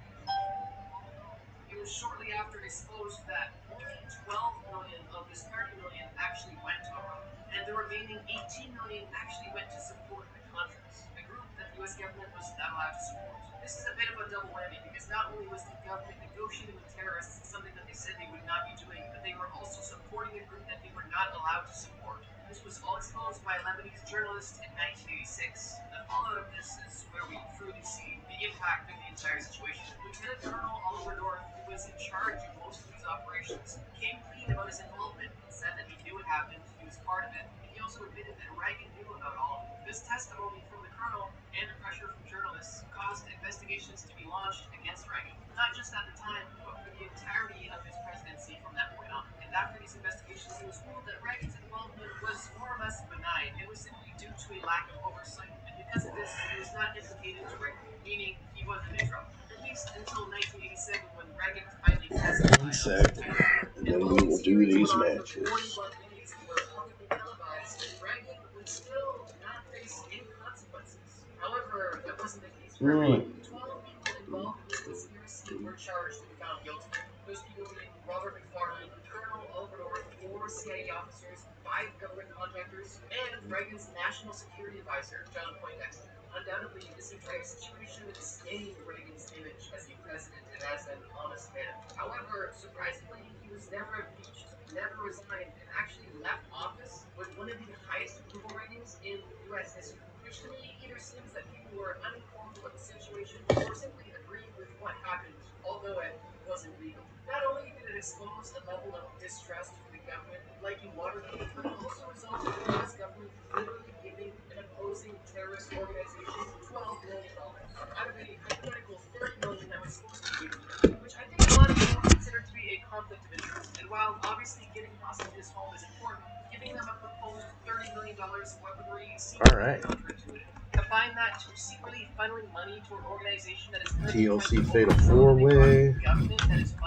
It was shortly after disclosed that only $12 million of this $30 million actually went to Iran, and the remaining $18 million actually went to support the Contras, a group that the U.S. government was not allowed to support. This is a bit of a double whammy, because not only was the government negotiating with terrorists, something that they said they would not be doing, but they were also supporting a group that they were not allowed to support. This was all exposed by a Lebanese journalist in 1986. The fallout of this is where we truly see the impact of the entire situation. Lieutenant Colonel Oliver North, who was in charge of most of these operations, came clean about his involvement and said that he knew what happened, he was part of it, and he also admitted that Reagan knew about all of it. This testimony from the colonel and the pressure from journalists caused investigations to be launched against Reagan, not just at the time, but for the entirety of his presidency from that point on. And after these investigations, it was ruled that Reagan's involvement was more or less benign. It was simply due to a lack of oversight, and because of this, he was not implicated directly, meaning he wasn't in trouble. At least until 1987, when Reagan finally testified. One second, and then we will do these matches. Were publicly televised, Reagan would still not face any consequences. However, that wasn't the case for everyone. 12 people involved in this conspiracy were charged and found guilty. Those people being Robert McFarland, Colonel Oliver North, 4 CIA officers, 5 government contractors, and Reagan's national security advisor, John Poindexter. Undoubtedly, this entire situation stained Reagan's image as a president and as an honest man. However, surprisingly, he was never impeached, never resigned, and actually left office with one of the highest approval ratings in U.S. history. Which to me either seems that people were uninformed about the situation or simply agreed with what happened, although it wasn't legal. Not only did it expose a level of distrust for the government, like in Watergate, but it also resulted in the U.S. government literally giving an opposing terrorist organization $12 million out of a hypothetical $30 million that was supposed to be given to them, which I think a lot of people consider to be a conflict of interest. And while obviously getting hostages home is important, giving them a proposed $30 million of weaponry seems counterintuitive. Combine that to secretly funneling money to an organization that is TLC Fatal 4-Way.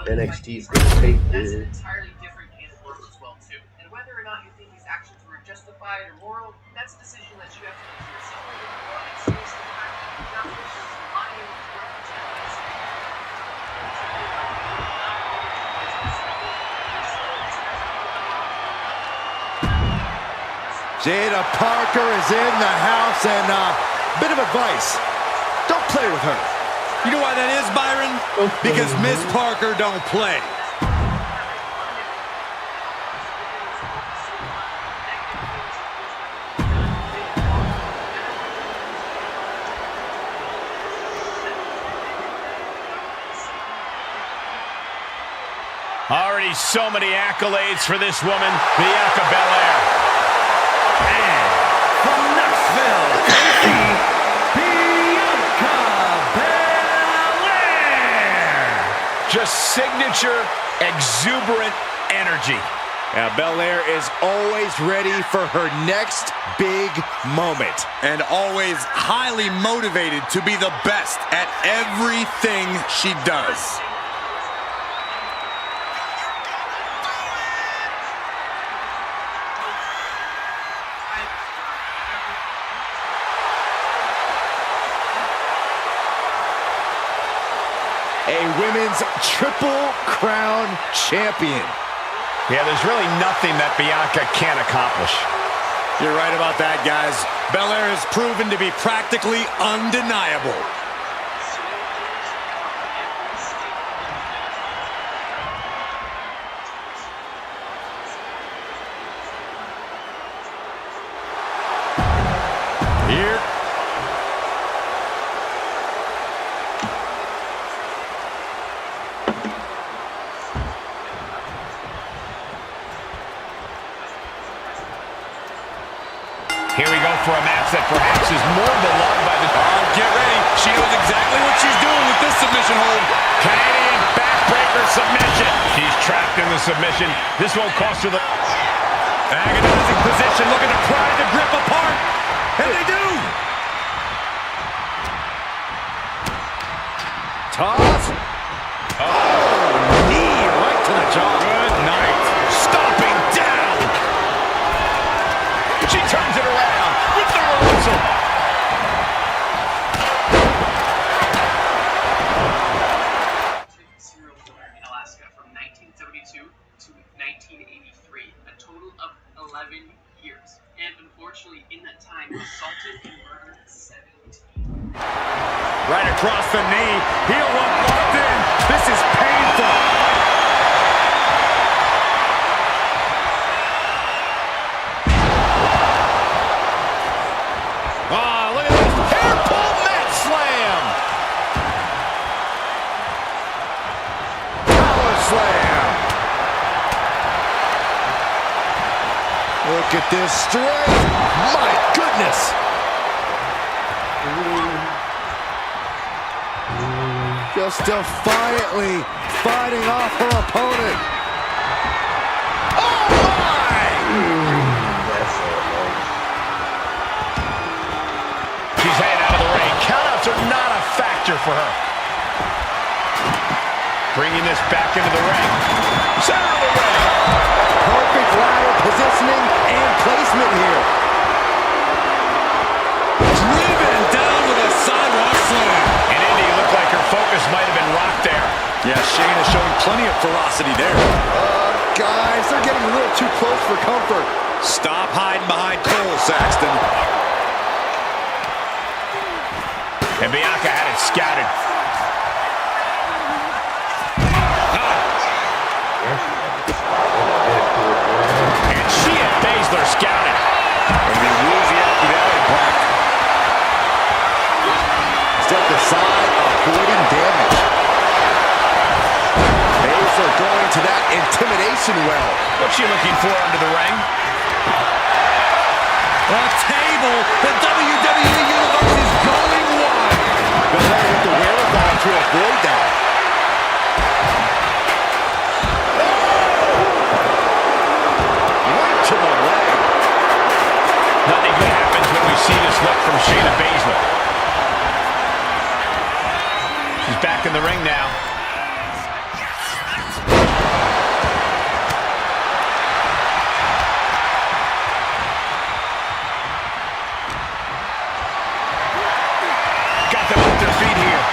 NXT's gonna take that's an this. entirely different can of worms as well too. And whether or not you think these actions were justified or moral, that's a decision that you have to make for yourself. What it seems the fact that the government is lying directly to us. Jada Parker is in the house, and bit of advice: don't play with her. You know why that is, Byron? Because Miss Parker don't play. carries so many accolades for this woman, Bianca Belair. And from Knoxville, Tennessee, Bianca Belair. Just signature, exuberant energy. Now, Belair is always ready for her next big moment. And always highly motivated to be the best at everything she does. A women's Triple Crown champion. Yeah, there's really nothing that Bianca can't accomplish. You're right about that, guys. Belair has proven to be practically undeniable. Here. Here we go for a match that perhaps is more beloved by the... Get ready. She knows exactly what she's doing with this submission hold. Canadian backbreaker submission. She's trapped in the submission. This won't cost her the... Agonizing position, looking to pry the grip apart. And they do. Toss. Oh, knee right to the jaw. Good night. Stomping down. She turns it around with the reversal. Serial killer in Alaska from 1972 to 1983, a total of 11 years. And unfortunately, in that time, assaulted and murdered 17. Right across the knee. Heel hook locked in. This is painful. Oh, look at this. Hair pull mat slam. Power slam. Look at this straight. My goodness. Just defiantly fighting off her opponent. Oh, my. She's heading out of the ring. Countouts are not a factor for her. Bringing this back into the ring. Center of the ring. Perfect ladder positioning and placement here. Driven down with a sidewalk slam. And Indy looked like her focus might have been rocked there. Yeah, Shayna showing plenty of ferocity there. Guys, they're getting a little too close for comfort. Stop hiding behind Cole, Saxton. And Bianca had it scouted. And she had Baszler scouted. And the woozy after that impact. Step aside, avoiding damage. Baszler going to that intimidation well. What's she looking for under the ring? A table. The WWE Universe is going wide. Belair with the wherewithal to avoid that. Right to the leg. Nothing good happens when we see this look from Shayna Baszler. She's back in the ring now. Got them off their feet here.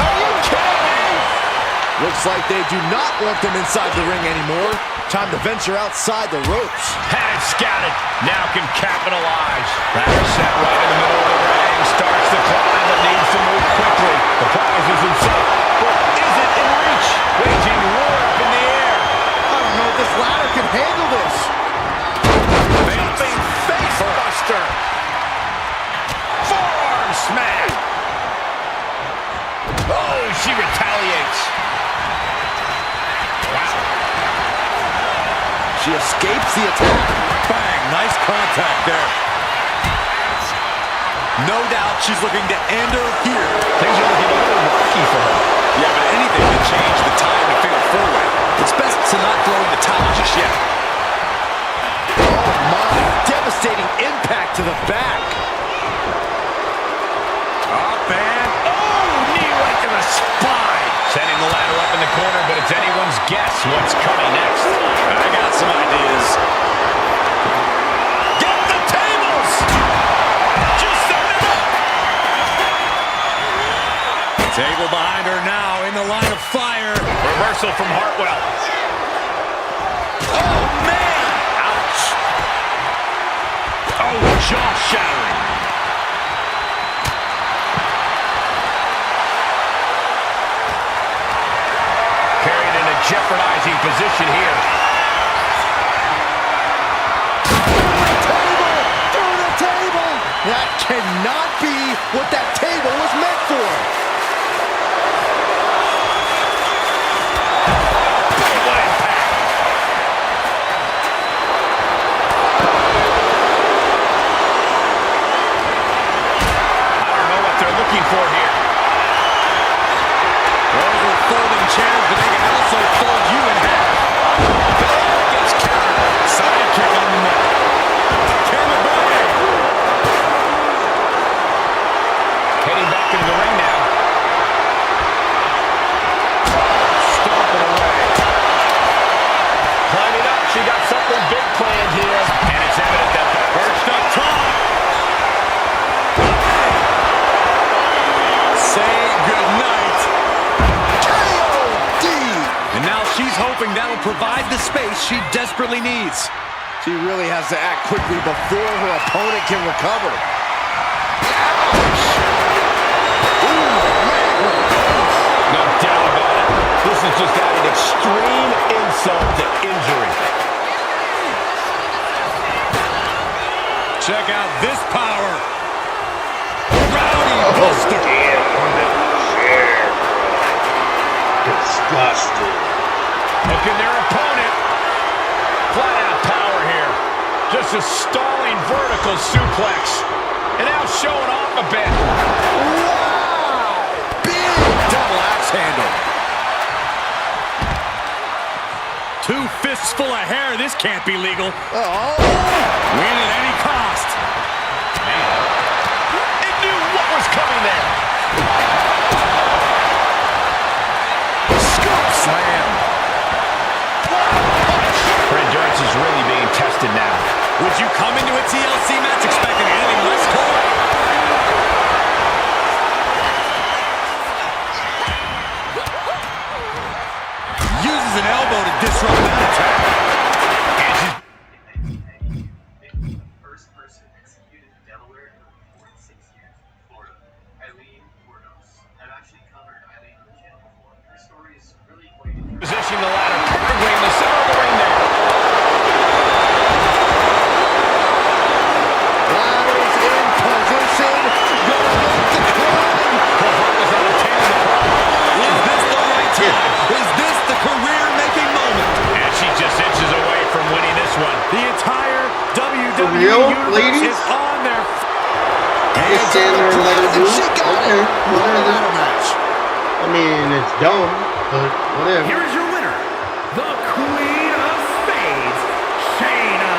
Are you kidding me? Looks like they do not want them inside the ring anymore. Time to venture outside the ropes. Had it scouted. Now can capitalize. Ladder set right in the middle of the ring. Starts the climb, but needs to move quickly. The prize is in sight, but is it in reach? Waging war up in the air. I don't know if this ladder can handle this. Jumping face buster. Forearm smash. She escapes the attack. Bang, nice contact there. No doubt she's looking to end her here. Things are looking a little rocky for her. Yeah, but anything can change the tide to fatal four-way. It's best to not throw in the towel just yet. Oh my, devastating impact to the back. Up and, oh, knee right to the spine. Setting the ladder up in the corner, but it's anyone's guess what's coming next. I got some ideas. Get the tables! Just set it up! Table behind her now in the line of fire. Reversal from Hartwell. Oh, man! Ouch. Oh, jaw-shattering. Carried in a jeopardizing position here. Through the table! That cannot be what that table was meant for. Looking for here. Those are folding chairs, but they can also fold you in half. Gets countered. Sidekick on the neck. Camera. Heading back into the ring now. Stomping away. Climbing up. She got something big planned here. And it's evident that the perched up top. Say goodnight. K.O.D. And now she's hoping that'll provide the space she desperately needs. She really has to act quickly before her opponent can recover. No doubt about it. This is just adding extreme insult to injury. Check out this power. Rowdy Buster. Disgusting. Hooking their opponent. Flat out power here. Just a stalling vertical suplex. And now showing off a bit. Wow! Big double axe handle. 2 fists full of hair. This can't be legal. Oh! Win at any cost. Man. It knew what was coming there. Scoop slam. Her endurance is really being tested now. Would you come into a TLC match expecting anything less, Cole? Uses an elbow to disrupt that attack. First person executed in Delaware in 46 years. Florida. Eileen Wardos. I've actually covered Eileen on the channel before. Her story is really quite interesting. Position the ladder perfectly in the center of the ring there. Ladders in position. Gonna make the climb. Her heart was on a 10 in the corner. Is this the right time? Is this the career-making moment? And she just inches away from winning this one. The entire WWE real, universe ladies? is on their... Just stand there and let her do it. She got Okay, it. whatever. Match. I mean, it's dumb, but whatever. Here is your winner, the Queen of Spades, Shayna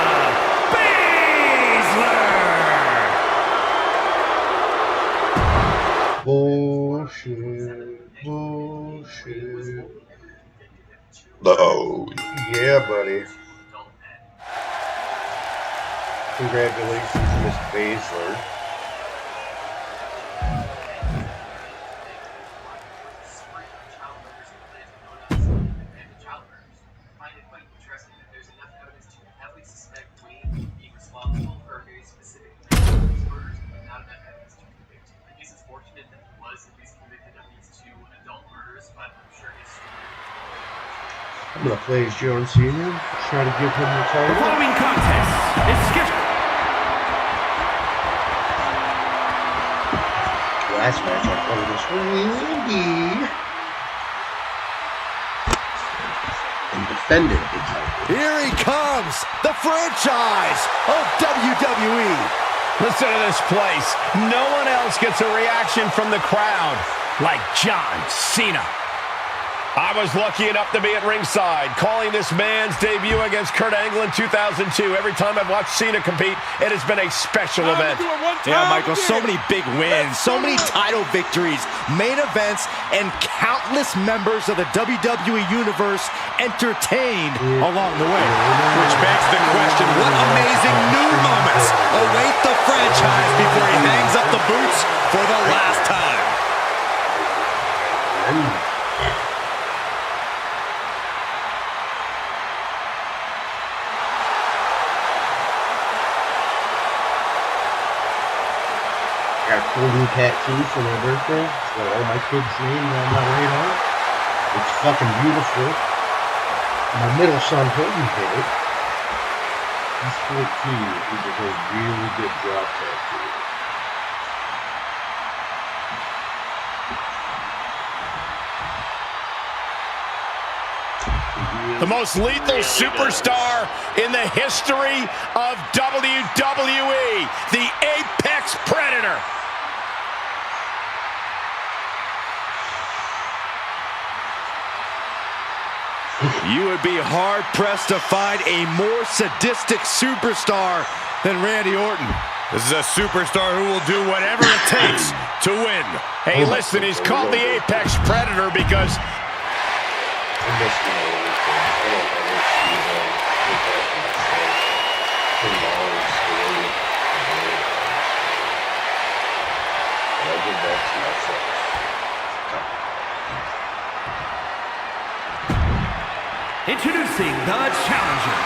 Baszler. Bullshit. Bullshit. Oh, yeah, buddy. Congratulations, Miss Baszler. I'm going to play as John Cena, try to give him the The title. following contest is scheduled. Last match I played was Randy and defended the title. Here he comes, the franchise of WWE. Listen to this place. No one else gets a reaction from the crowd like John Cena. I was lucky enough to be at ringside, calling this man's debut against Kurt Angle in 2002. Every time I've watched Cena compete, it has been a special event. Yeah, Michael, so many big wins, so many title victories, main events, and countless members of the WWE Universe entertained along the way. Which begs the question, what amazing new moments await the franchise before he hangs up the boots for the last time? Got a cool new tattoo for my birthday. It's got all my kids' names on my right arm. It's fucking beautiful. My middle son Holden did it. He's 14. He did a really good job tattoo. The most lethal superstar in the history of WWE, the Apex Predator. You would be hard-pressed to find a more sadistic superstar than Randy Orton. This is a superstar who will do whatever it takes to win. Hey, listen, he's called the Apex Predator because Introducing the challenger.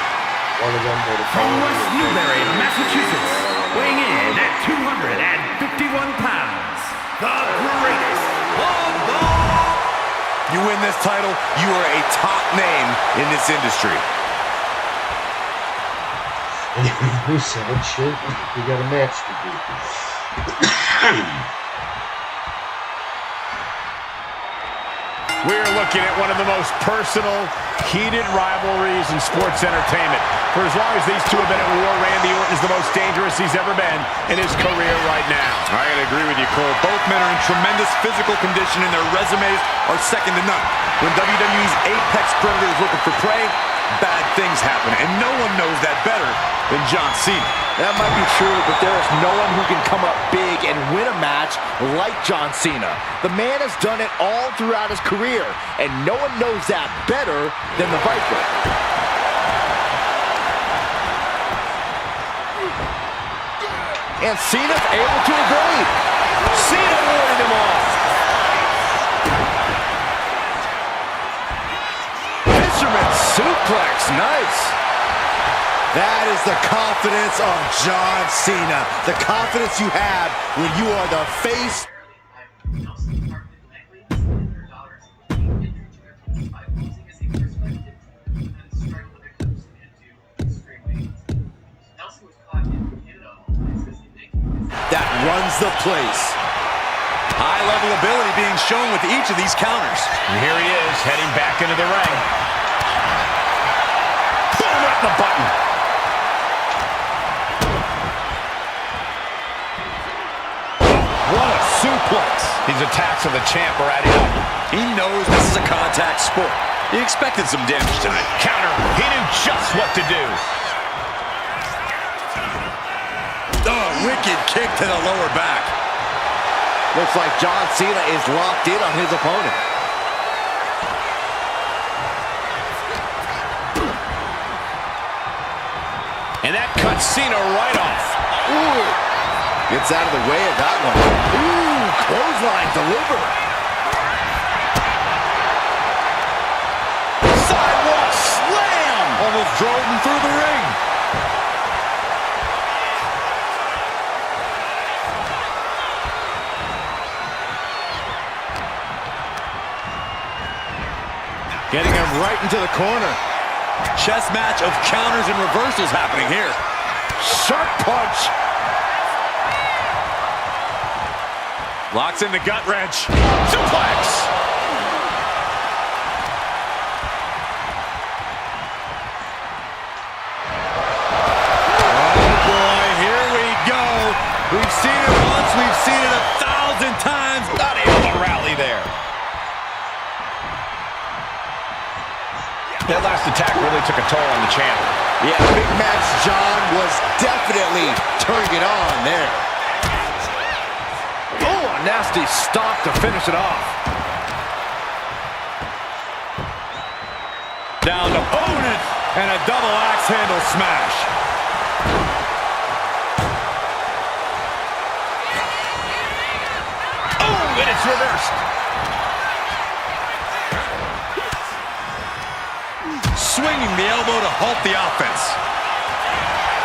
One of them would From West Newbury, Massachusetts, weighing in at 251 pounds, the greatest of all. You win this title, you are a top name in this industry. We said shit. We got a match to do. we're looking at one of the most personal, heated rivalries in sports entertainment. For as long as these two have been at war, Randy Orton is the most dangerous he's ever been in his career right now. I gotta agree with you, Cole. Both men are in tremendous physical condition and their resumes are second to none. When WWE's Apex Predator is looking for prey, bad things happen, and no one knows that better than John Cena. That might be true, but there is no one who can come up big and win a match like John Cena. The man has done it all throughout his career, and no one knows that better than the Viper. And Cena's able to evade. Cena warding him off. Fisherman suplex, nice. That is the confidence of John Cena. The confidence you have when you are the face. That runs the place. High-level ability being shown with each of these counters. And here he is, heading back into the ring. Boom, right in the button. What a suplex. These attacks of the champ are adding up. He knows this is a contact sport. He expected some damage tonight. Counter. He knew just what to do. Oh, wicked kick to the lower back. Looks like John Cena is locked in on his opponent. And that cuts Cena right off. Ooh. Gets out of the way of that one. Ooh, clothesline delivered. Sidewalk slam. Almost drove him through the ring. Getting him right into the corner. Chess match of counters and reversals happening here. Sharp punch. Locks in the gut wrench. Suplex. attack really took a toll on the champ. Yeah, Big Max John was definitely turning it on there. Oh, a nasty stomp to finish it off. Down opponent, and a double axe handle smash. Oh, and it's reversed. Swinging the elbow to halt the offense.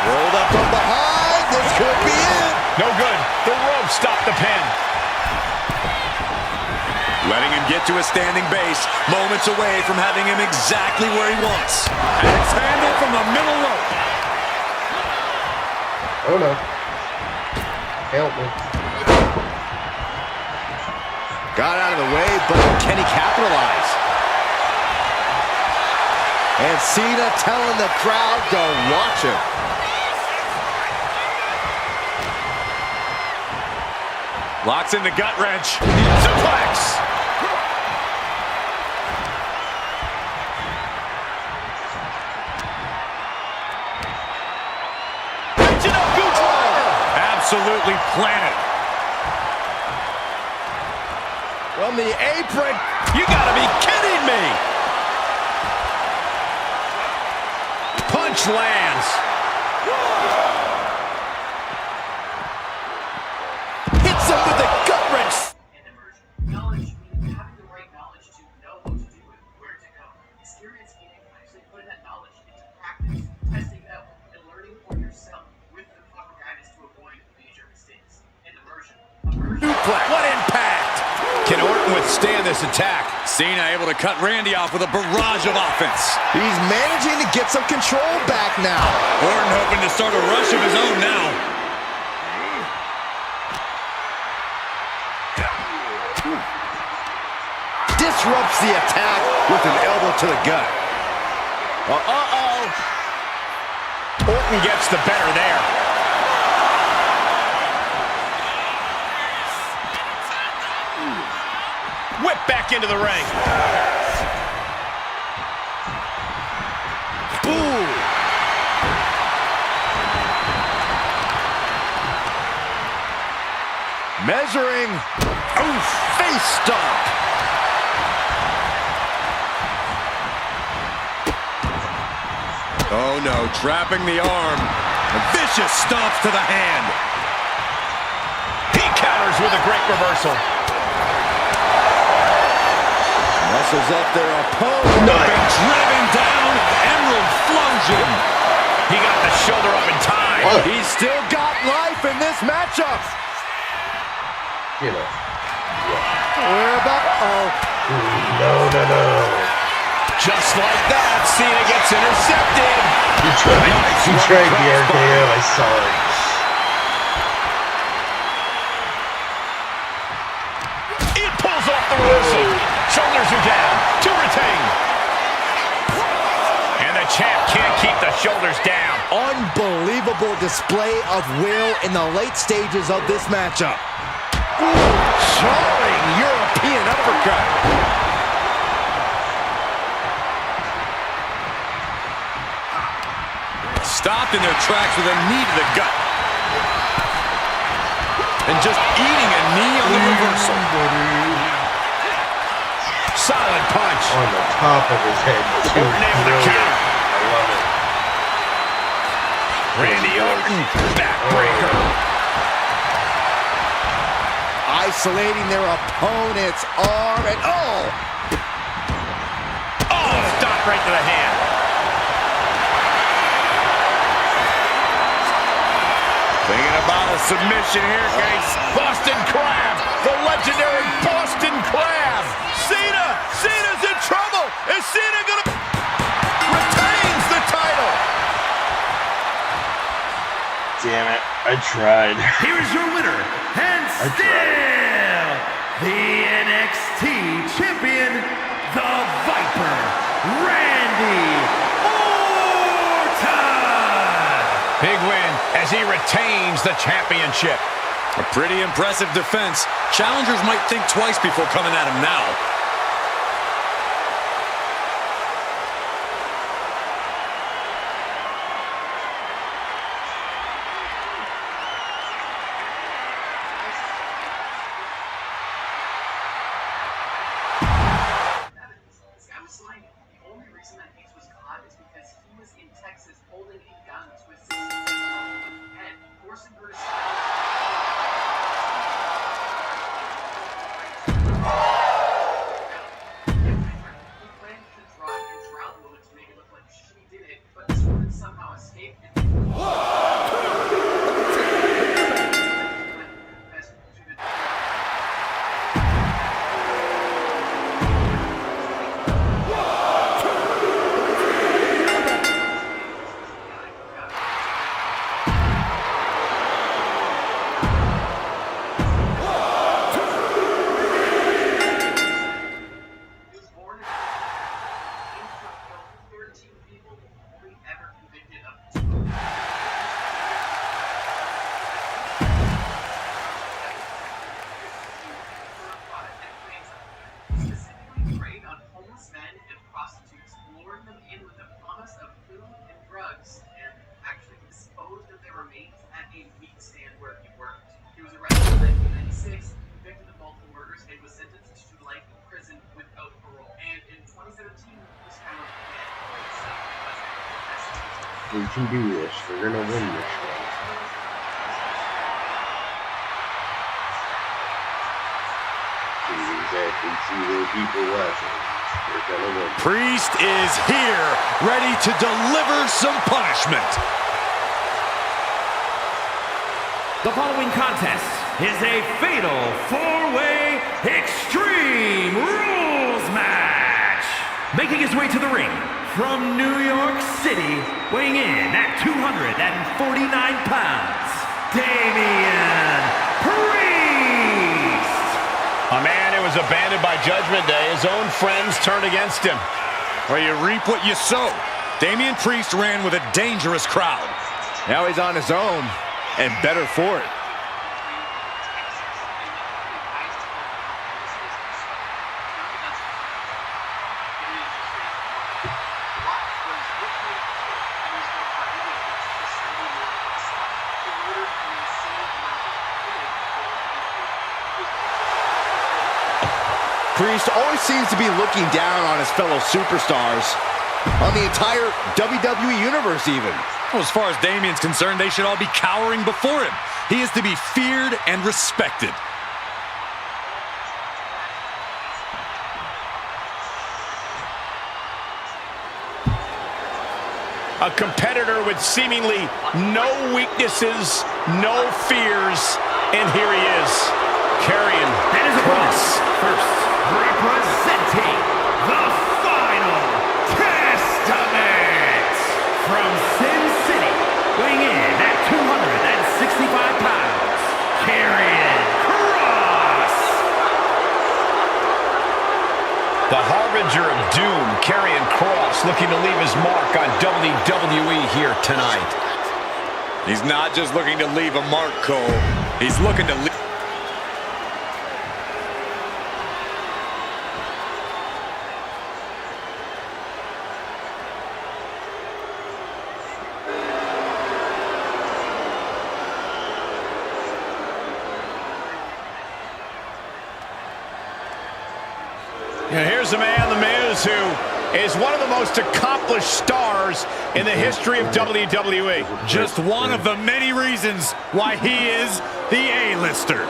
Rolled up from behind. This could be it. No good. The rope stopped the pin. Letting him get to a standing base, moments away from having him exactly where he wants. Axe handle from the middle rope. Oh no. Help me. Got out of the way, but can he capitalize? And Cena telling the crowd to watch him. Locks in the gut wrench. Suplex. Absolutely planted. From the apron. You gotta be kidding me. Punch lands. Hits him with the gut wrench. And immersion. Knowledge means having the right knowledge to know what to do and where to go. Experience meaning actually putting that knowledge into practice, testing it out, and learning for yourself with the proper guidance to avoid major mistakes. And immersion. What impact? Can Orton withstand this attack? Cena able to cut Randy off with a barrage of offense. He's managing to get some control back now. Orton hoping to start a rush of his own now. Disrupts the attack with an elbow to the gut. Orton gets the better there. Whip back into the ring. Boom. Measuring. Ooh, face stomp. Oh no, trapping the arm. Vicious stomps to the hand. He counters with a great reversal. Messes up their opponent. Been driven down. Emerald Flosion. He got the shoulder up in time. What? He's still got life in this matchup. You know. We're about. No. Just like that, Cena gets intercepted. You tried the RKO. I saw it. He pulls off the reversal. Shoulders are down to retain. And the champ can't keep the shoulders down. Unbelievable display of will in the late stages of this matchup. Jarring European uppercut. Stopped in their tracks with a knee to the gut. And just eating a knee on the reversal. Solid punch. On the top of his head. Too. Orton able to counter. I love it. Randy Orton, backbreaker. Isolating their opponent's arm and Stop right to the hand. Thinking about a submission here, guys. Boston Crab, the legendary Boston Crab. Cena's in trouble. Is Cena gonna retains the title? Damn it. I tried. Here is your winner, and still the NXT champion, the Viper, Randy Orton. Big win as he retains the championship. A pretty impressive defense. Challengers might think twice before coming at him now. somehow escaped it. He was born in 13 people only ever convicted of 2. Specifically preyed on homeless men and prostitutes, luring them in with the promise of food and drugs, and actually disposed of their remains at a meat stand where he worked. He was arrested in 1996, convicted of multiple murders, and was sentenced to life in prison without parole. And in 2017, he was found dead. We can do this. We're gonna win this one. Exactly. See where people watching. We're gonna win. Priest is here, ready to deliver some punishment. The following contest is a fatal 4-way Extreme Rules match. Making his way to the ring from New York City, weighing in at 249 pounds, Damian Priest. A man who was abandoned by Judgment Day. His own friends turned against him. Well, you reap what you sow. Damian Priest ran with a dangerous crowd. Now he's on his own, and better for it. Priest always seems to be looking down on his fellow superstars, on the entire WWE Universe even. Well, as far as Damian's concerned, they should all be cowering before him. He is to be feared and respected. A competitor with seemingly no weaknesses, no fears, and here he is, carrying And his opponents, first, representing the Final Testament from Sin City, weighing in at 265 pounds, Karrion Kross. the harbinger of doom, Karrion Kross, looking to leave his mark on WWE here tonight. He's not just looking to leave a mark, Cole. He's looking to leave. And here's a man, The Miz, who is one of the most accomplished stars in the history of WWE. Just one of the many reasons why he is the A-lister.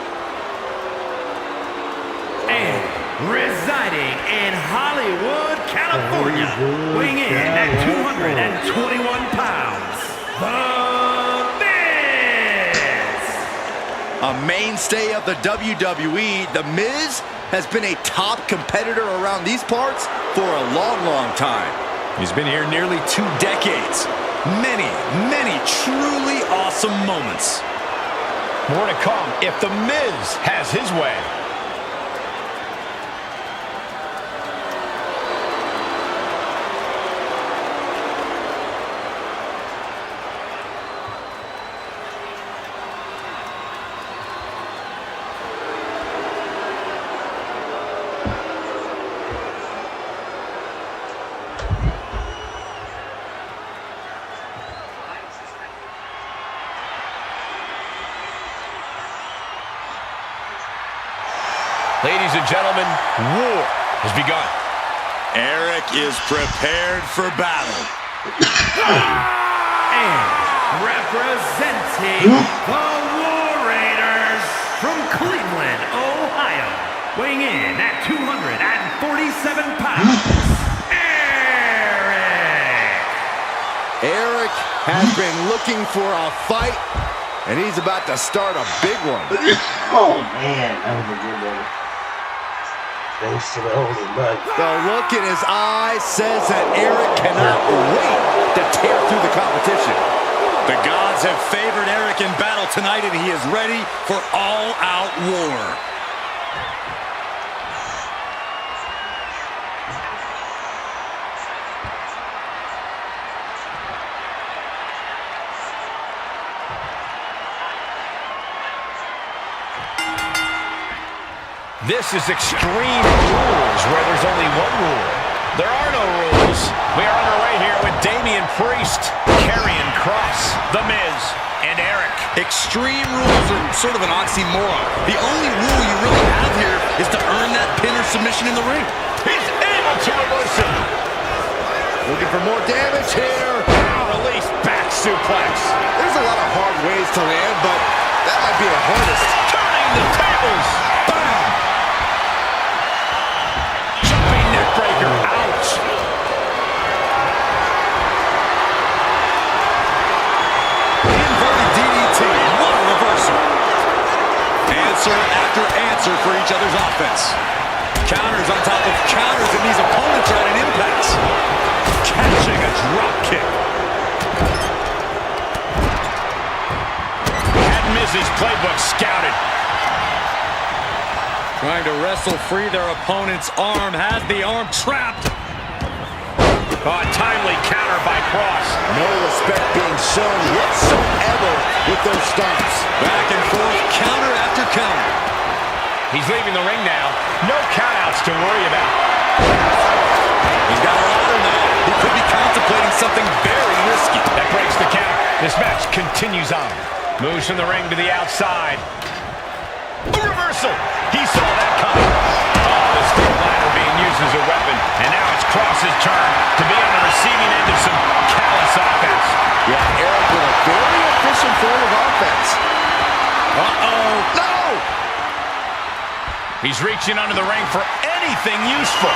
And residing in Hollywood, California, weighing in at 221 pounds, The Miz. A mainstay of the WWE, The Miz has been a top competitor around these parts for a long, long time. He's been here nearly 2 decades. Many, many truly awesome moments. More to come if The Miz has his way. Ladies and gentlemen, war has begun. Eric is prepared for battle. And representing the War Raiders from Cleveland, Ohio, weighing in at 247 pounds, Eric. Eric has been looking for a fight, and he's about to start a big one. Oh, man. That was a good one. Thanks to the holding bug. The look in his eyes says that Eric cannot wait to tear through the competition. The gods have favored Eric in battle tonight, and he is ready for all-out war. This is Extreme Rules, where there's only one rule. There are no rules. We are underway here with Damian Priest, Karrion Kross, The Miz, and Eric. Extreme rules are sort of an oxymoron. The only rule you really have here is to earn that pin or submission in the ring. He's able to reverse it. Looking for more damage here. Release back suplex. There's a lot of hard ways to land, but that might be the hardest. Turning the tables. Bam. Jumping neck breaker. Ouch. Inverted DDT. What a reversal. Answer after answer for each other's offense. Counters on top of counters, and these opponents are at an impasse. Catching a drop kick. Had Miz's playbook scouted. Trying to wrestle free their opponent's arm. Has the arm trapped. Oh, a timely counter by Kross. No respect being shown whatsoever with those stomps. Back and forth, counter after counter. He's leaving the ring now. No countouts to worry about. He's got a ladder now. He could be contemplating something very risky. That breaks the count. This match continues on. Moves from the ring to the outside. A reversal. He saw that coming. Oh, the steel ladder being used as a weapon. And now it's Kross's turn to be on the receiving end of some callous offense. Yeah, Eric with a very efficient form of offense. Uh-oh. No! He's reaching under the ring for anything useful.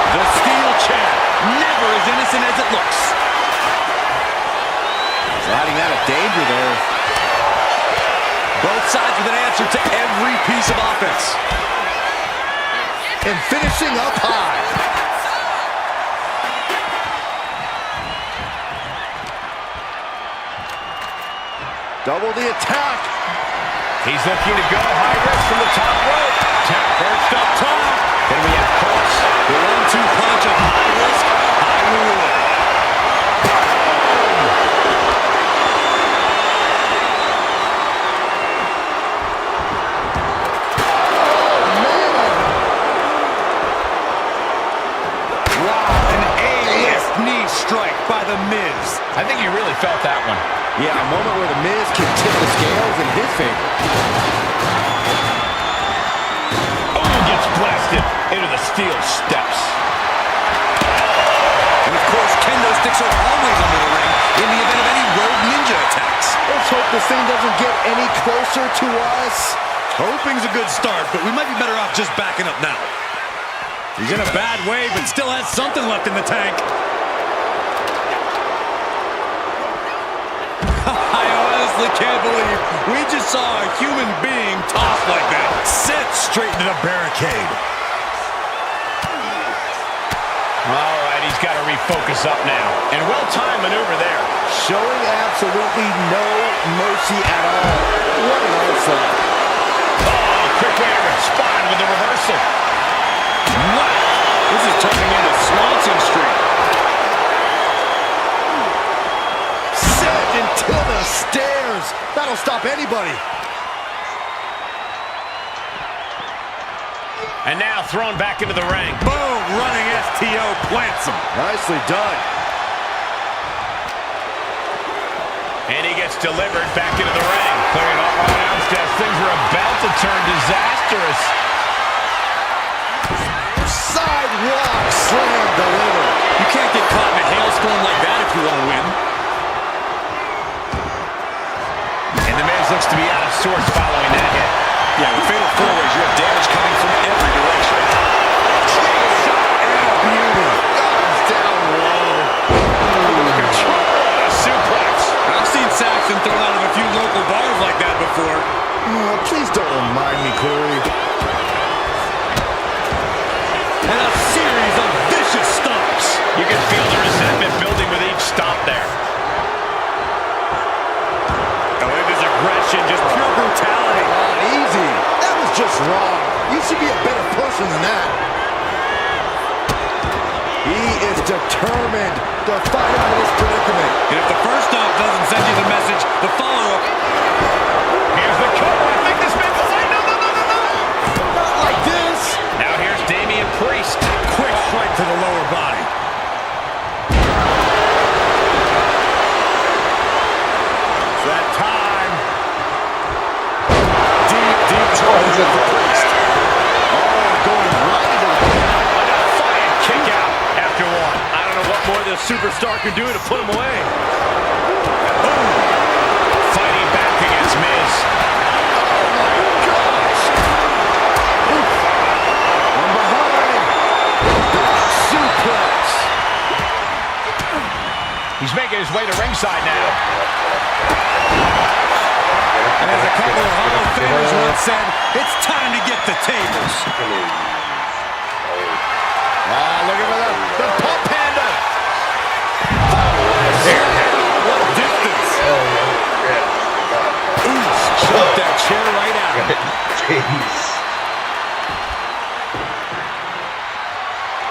The steel chair, never as innocent as it looks. Sliding out of danger there. Both sides with an answer to every piece of offense. And finishing up high. Double the attack. He's looking to go high risk from the top rope. Tap perched up top. Then we have Kross. The 1-2 punch of high risk, high reward. Wow, an A-list knee strike by The Miz. I think he really felt that one. Yeah, a moment where The Miz can tip the scales in his favor. Oh, gets blasted into the steel steps. And of course, kendo sticks are always under the ring in the event of any rogue ninja attacks. Let's hope this thing doesn't get any closer to us. Hoping's a good start, but we might be better off just backing up now. He's in a bad way, but still has something left in the tank. I honestly can't believe we just saw a human being tossed like that. Sit straight into the barricade. All right, he's got to refocus up now. And well-timed maneuver there. Showing absolutely no mercy at all. What an onslaught. Oh, quick way to respond with the reversal. Wow, this is turning into Swanson Street. Set into the stairs. That'll stop anybody. And now thrown back into the ring. Boom, running STO plants him. Nicely done. And he gets delivered back into the ring. Clearing off our announce desk. Things are about to turn disastrous. Sidewalk slam delivered. You can't get caught in a hailstorm like that if you want to win. And The Miz looks to be out of sorts following that hit. Yeah, with fatal four-ways, you have damage coming from every direction. Beauty. Guns down low. before. Oh, please don't remind me, Corey. And a series of vicious stomps. You can feel the resentment building with each stomp there. Oh, it is aggression, just pure brutality. Easy. That was just wrong. You should be a better person than that. He is determined to fight out of this predicament. And if the first stomp doesn't send you the message, the follow-up. Here's the cover. I think this may be the line. No. Not like this. Now here's Damian Priest. Quick strike to the lower body. It's that time. Deep charge of the Priest. Oh, going right into the A defiant kick out after one. I don't know what more this superstar can do to put him away. Fighting back against Miz. From behind. Suplex. He's making his way to ringside now. And as a couple of Hall of Famers once said, it's time to get the tables. Look at the pump handle. What distance. Choke that chair right out. Jeez.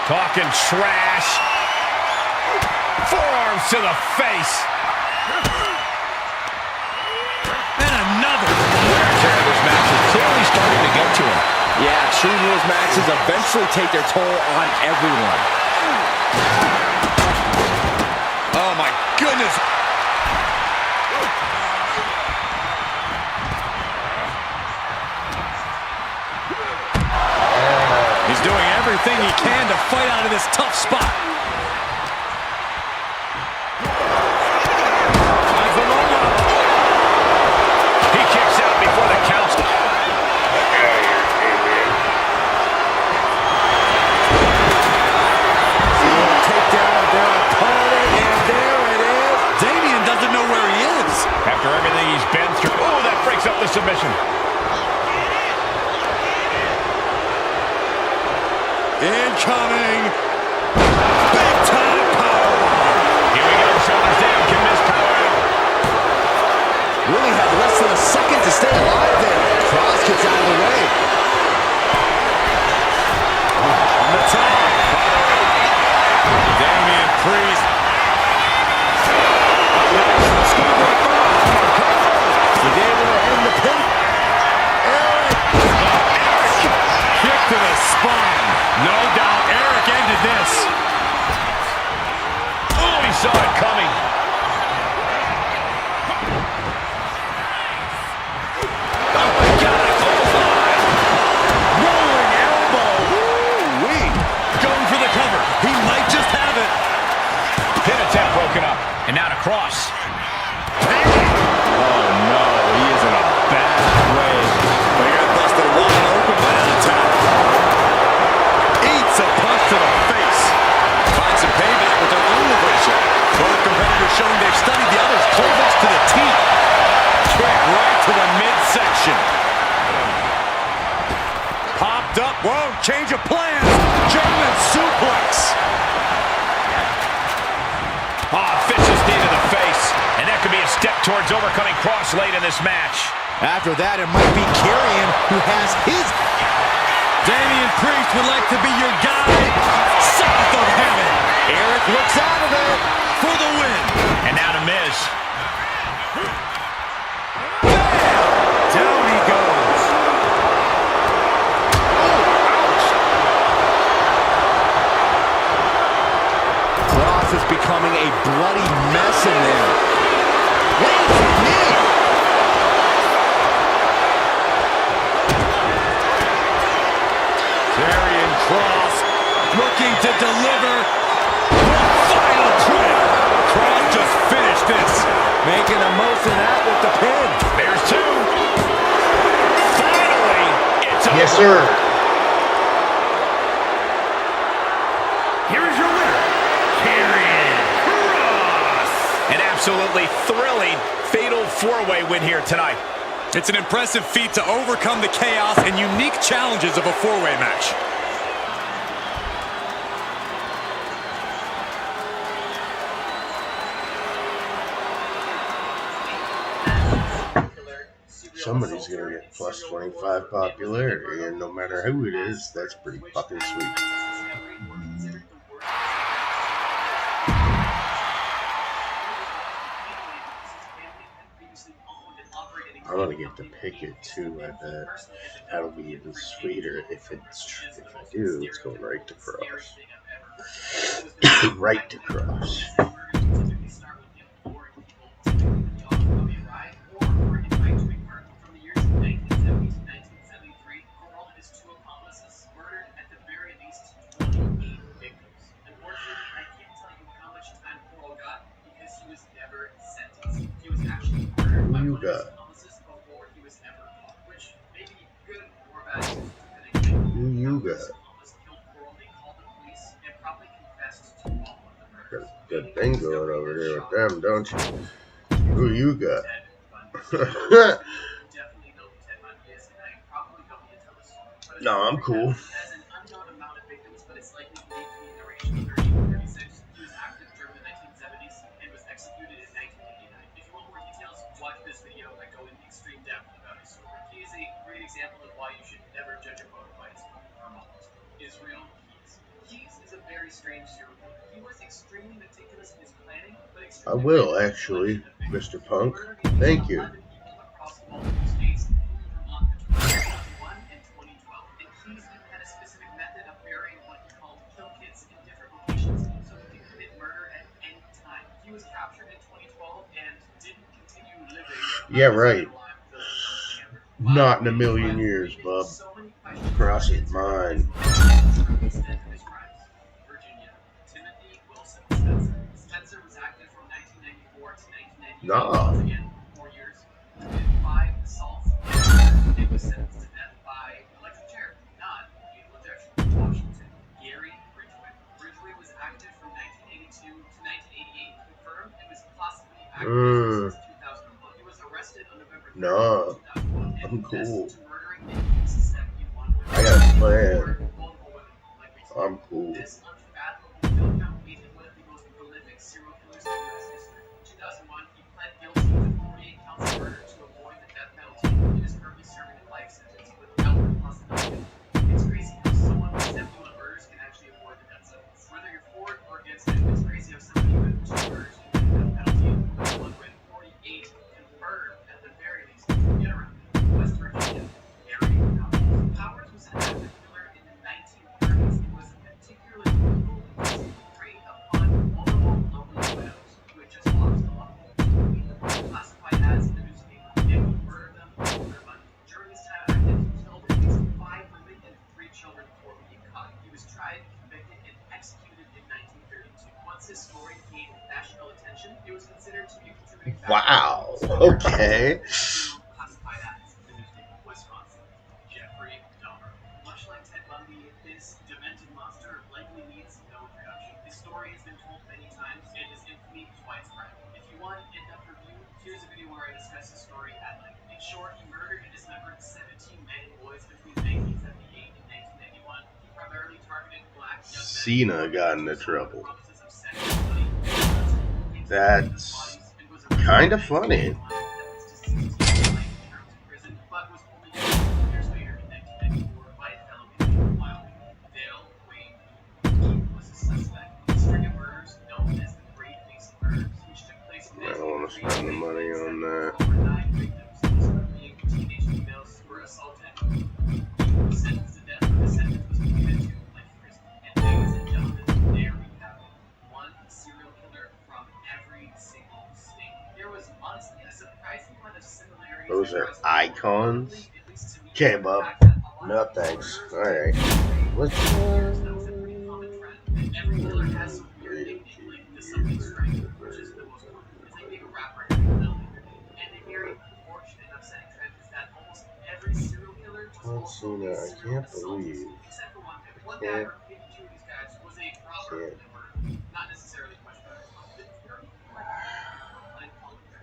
Talking trash. Forearms to the face. And another. This match is clearly starting to get to him. Yeah, Extreme Rules matches eventually take their toll on everyone. Oh my goodness. He's doing everything he can to fight out of this tough spot. He kicks out before the count. Take down their opponent, and there it is. Damian doesn't know where he is. After everything he's been through. Oh, that breaks up the submission. Incoming. Big time power. Here we go. Shoulders down. Can Miz power out. Really had less than a second to stay alive there. Cross gets out of the way. On the top. Damian Priest. He's able to end the pin. Kick to the spine. No doubt Eric ended this. Oh, he saw it coming. Oh my God, clothesline. Rolling elbow. Woo-wee. Going for the cover. He might just have it. Pin attempt broken up. And now to cross. Oh no, he is in a bad way. They got busted wide open by that attack. Eats a punch to the face. Finds some payback with their own reversal. Both competitors showing they've studied the other's playbooks to the teeth. Kick right to the midsection. Popped up. Whoa, change of plans. German suplex. Vicious knee to the face. And that could be a step towards overcoming Cross late in this match. After that, it might be Karrion who has his. Damian Priest would like to be your guy south of heaven. Eric looks out of it for the win. And now to Miz. Down he goes. Cross is becoming a bloody mess in there. Wait for me. Karrion Kross looking to deliver the final trip. Kross just finished this. Making the most of that with the pin. There's two. Finally, it's over. Yes, sir. Here is your winner, Karrion Kross. An absolutely thrilling fatal four-way win here tonight. It's an impressive feat to overcome the chaos and unique challenges of a four-way match. Somebody's gonna get plus 25 popularity, and no matter who it is, that's pretty fucking sweet. I'm gonna get to pick it too. I bet that'll be even sweeter if I do. It's going right to cross. Right to cross. Who you got? Who you got? Got a good thing going over there with them, don't you? Who you got? No, I'm cool. I will, actually, Mr. Punk. Thank you. Yeah, right. Not in a million years, bub. Cross is mine. Nah. Nah. I'm cool. I got a plan. I'm cool. Wow. Okay. Cena got into trouble. That's kind of funny. I don't want to spend the money on that. Those are icons. Okay, bub. No thanks. Alright. Let's Cena, I can't believe. Can't.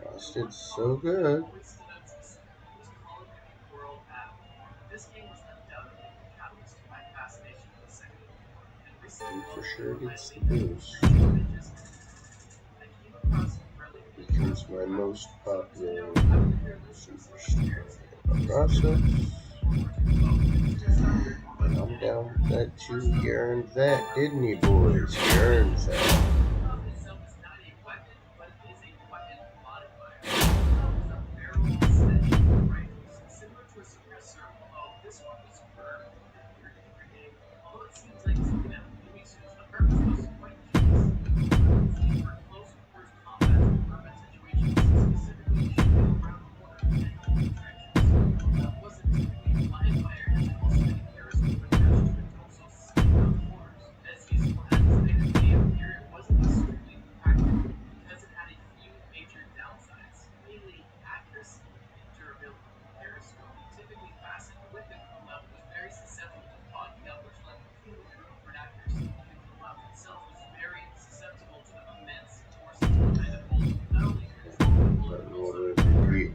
Frosted so good. What's the boost? Becomes my most popular superstar. Process. And I'm down with that too. He earned that, didn't he, boys? He earned that.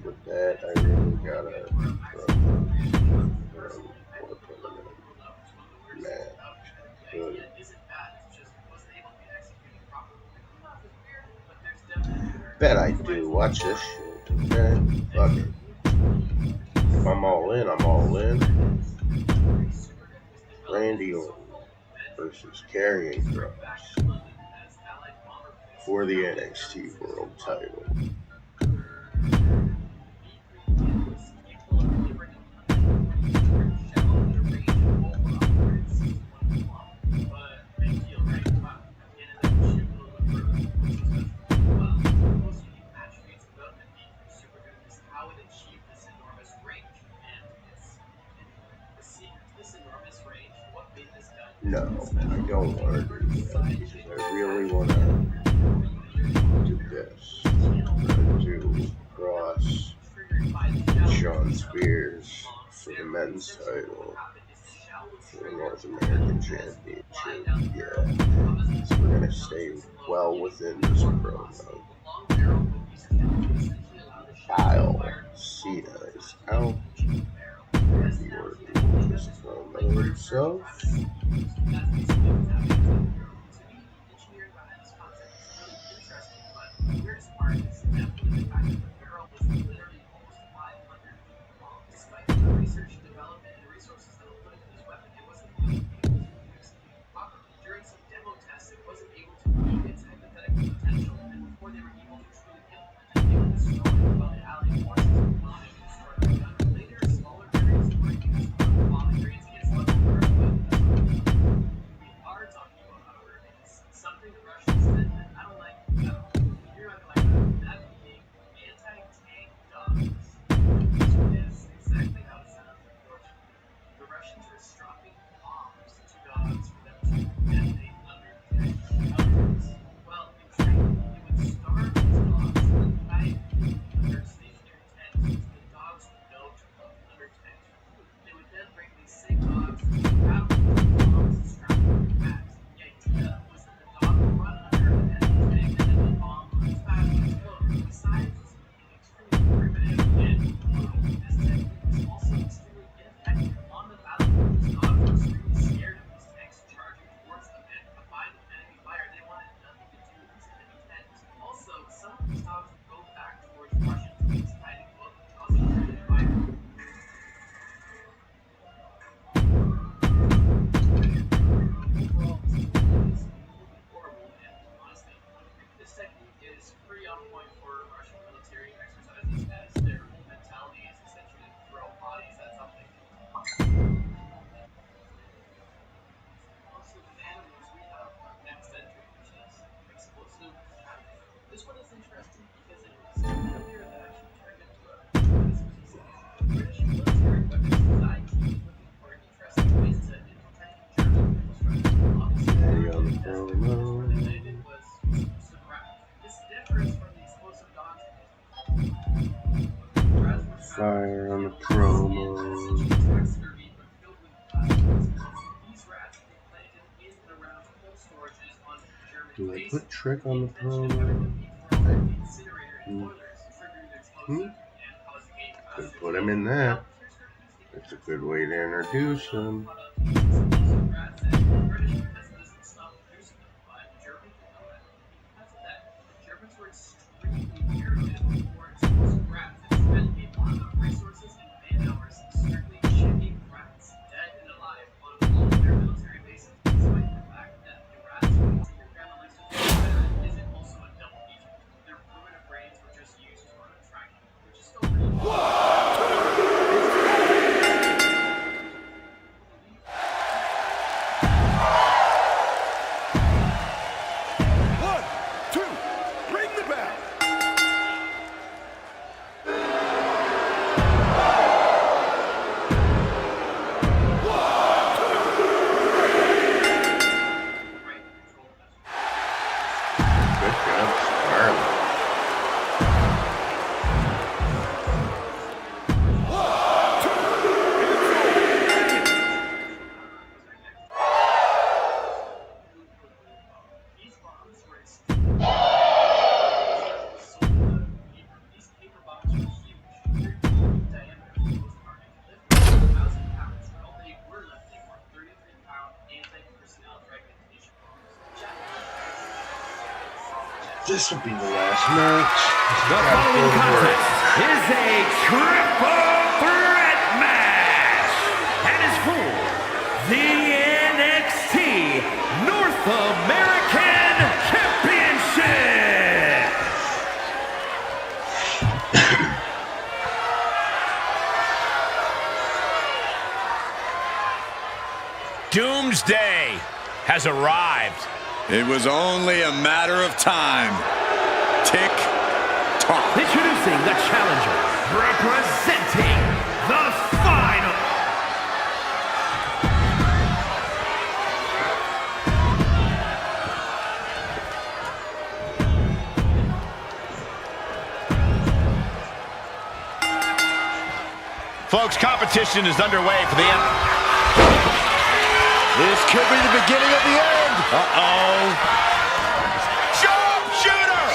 With that, I really gotta bet I do. Watch this shit, okay? Fuck it. If I'm all in, I'm all in. Randy Orton versus Karrion Kross for the NXT World Title. No, I don't want to do that because I really want to do this. I'm going to do Cross, Shawn Spears for the men's title, for the North American Championship. Yeah, so we're going to stay well within this promo. Kyle Cena is out. Randy Orton will just promo himself. Fire on the promo. Do I put Trick on the promo? Could put him in that. That's a good way to introduce him. more explosive rats and spend a lot of resources and man hours strictly shipping rats, dead and alive, on all of their military bases, despite the fact that the rats your grandma likes to think better isn't also a double feature. Their primitive brains were just used for tracking, which is still pretty Good job, Scarlet. These bombs were these paper bombs were huge, 30 feet in diameter for the most part, and could lift 1,000 pounds, but all they were lifting were 33-pound anti-personnel fragmentation bombs. This will be the last match. The following contest is a triple threat match and is for the NXT North American Championship. Doomsday has arrived. It was only a matter of time. Tick tock. Introducing the challenger, representing the final. Folks, competition is underway for the end. This could be the beginning of the end. Uh-oh. Sharpshooter!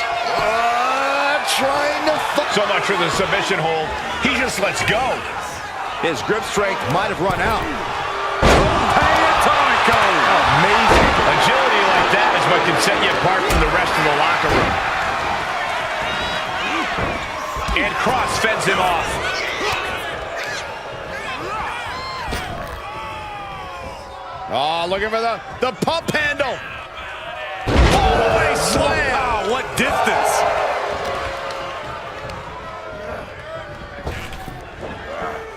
Trying to So much for the submission hold. He just lets go. His grip strength might have run out. Amazing. Agility like that is what can set you apart from the rest of the locker room. And Cross fends him off. Oh, looking for the pump handle. Holy slam. Wow, what distance.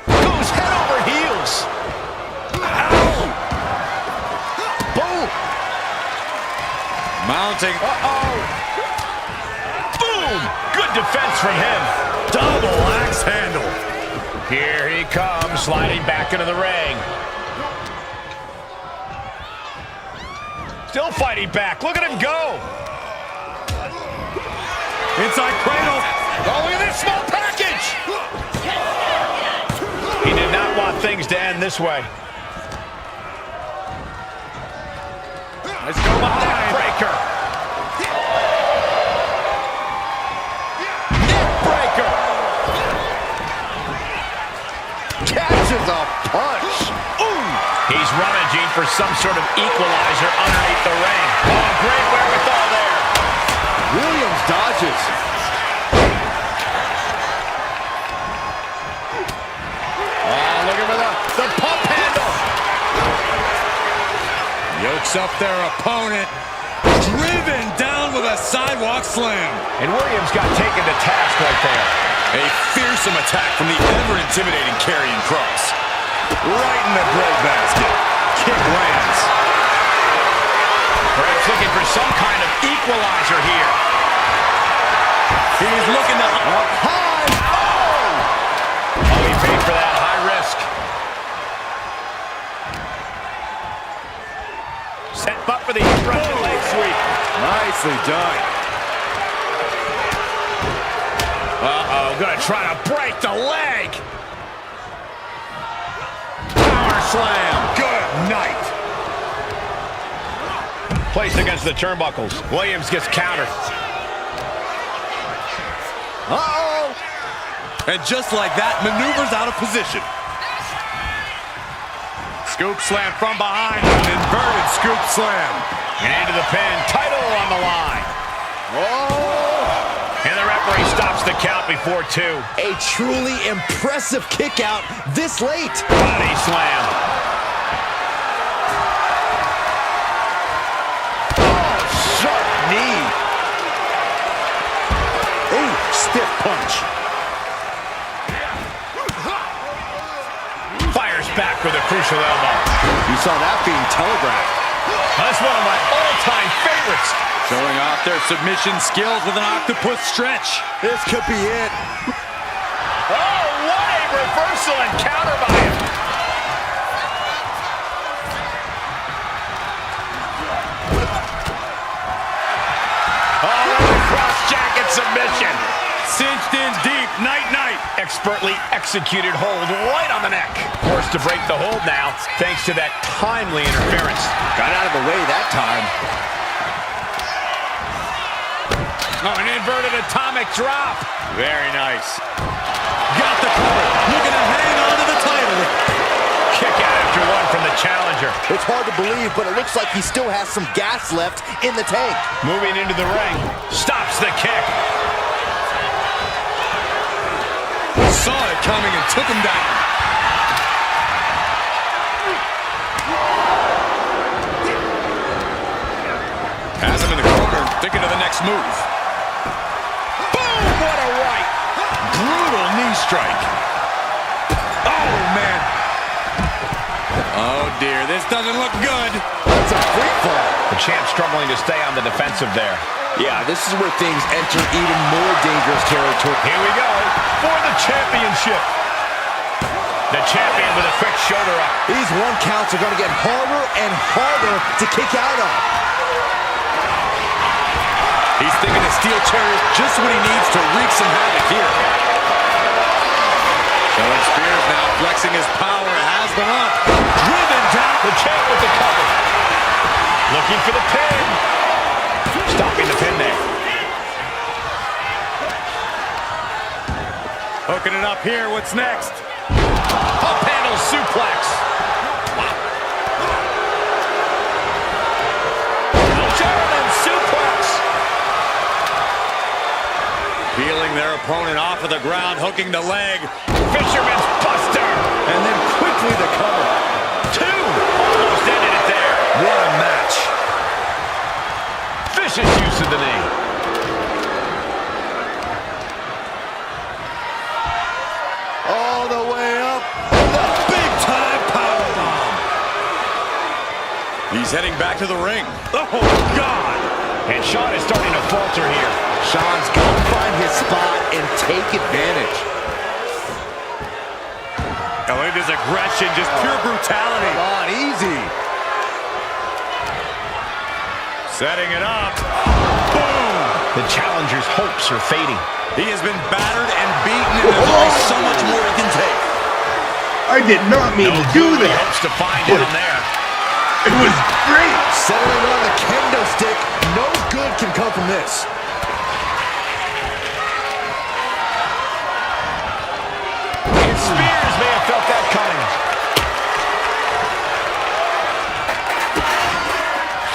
Goes head over heels. Boom. Mounting. Boom. Good defense from him. Double axe handle. Here he comes, sliding back into the ring. Still fighting back. Look at him go. Inside cradle. Oh, look at this small package. He did not want things to end this way. Let's go behind. Breaker. Neck breaker. catches a punch. Ooh. He's rummaging for some sort of equalizer underneath the ring. Oh, great wherewithal there. Williams dodges. Oh, looking for the pump handle. Yokes up their opponent. Driven down with a sidewalk slam. And Williams got taken to task right there. A fearsome attack from the ever-intimidating Karrion Kross. Right in the breadbasket. Kick lands. Perhaps looking for some kind of equalizer here. He's looking to... Up high. Oh! Oh, he paid for that. High risk. Set up for the Russian leg sweep. Nicely done. Uh-oh, gonna try to break the leg. Power slam. Good night. Placed against the turnbuckles. Williams gets countered. Uh-oh. And just like that, maneuvers out of position. Scoop slam from behind. An inverted scoop slam. And into the pin. Title on the line. Oh. And the referee stops the count before 2. A truly impressive kick out this late. Body slam. Oh, sharp knee. Ooh, stiff punch. Fires back with a crucial elbow. You saw that being telegraphed. That's one of my all-time favorites. Showing off their submission skills with an octopus stretch. This could be it. Oh, what a reversal and counter by him. Oh, cross-jacket submission. Cinched in deep, night-night. Expertly executed hold right on the neck. Forced to break the hold now, thanks to that timely interference. Got out of the way that time. Oh, an inverted atomic drop. Very nice. Got the cover. Looking to hang on to the title. Kick out after one from the challenger. It's hard to believe, but it looks like he still has some gas left in the tank. Moving into the ring. Stops the kick. Saw it coming and took him down. Has him in the corner, thinking of the next move. Boom! What a right. Brutal knee strike. Oh, man. Oh, dear. This doesn't look good. That's a free fall. The champ struggling to stay on the defensive there. Yeah, this is where things enter even more dangerous territory. Here we go for the championship. The champion with a quick shoulder up. These one counts are going to get harder and harder to kick out of. He's thinking the steel chair is just what he needs to wreak some havoc here. Showing Spears now flexing his power, has them up. Driven down. The champ with the cover. Looking for the pin. Stopping the pin there. Hooking it up here. What's next? Up handle suplex. The German suplex. Peeling their opponent off of the ground, hooking the leg. Fisherman's buster. And then quickly the cover. 2. Almost ended it there. What a match. Vicious use of the knee. All the way up. The big time powerbomb. He's heading back to the ring. Oh, God. And Shawn is starting to falter here. Shawn's got to find his spot and take advantage. Oh, look at his aggression, just pure brutality. Come on, easy. Setting it up. Boom! The challenger's hopes are fading. He has been battered and beaten, and there's only so much more he can take. I did not mean to do He that. hopes to find him there. It was great. Settling on the kendo stick. No good can come from this. And Spears may have felt that coming.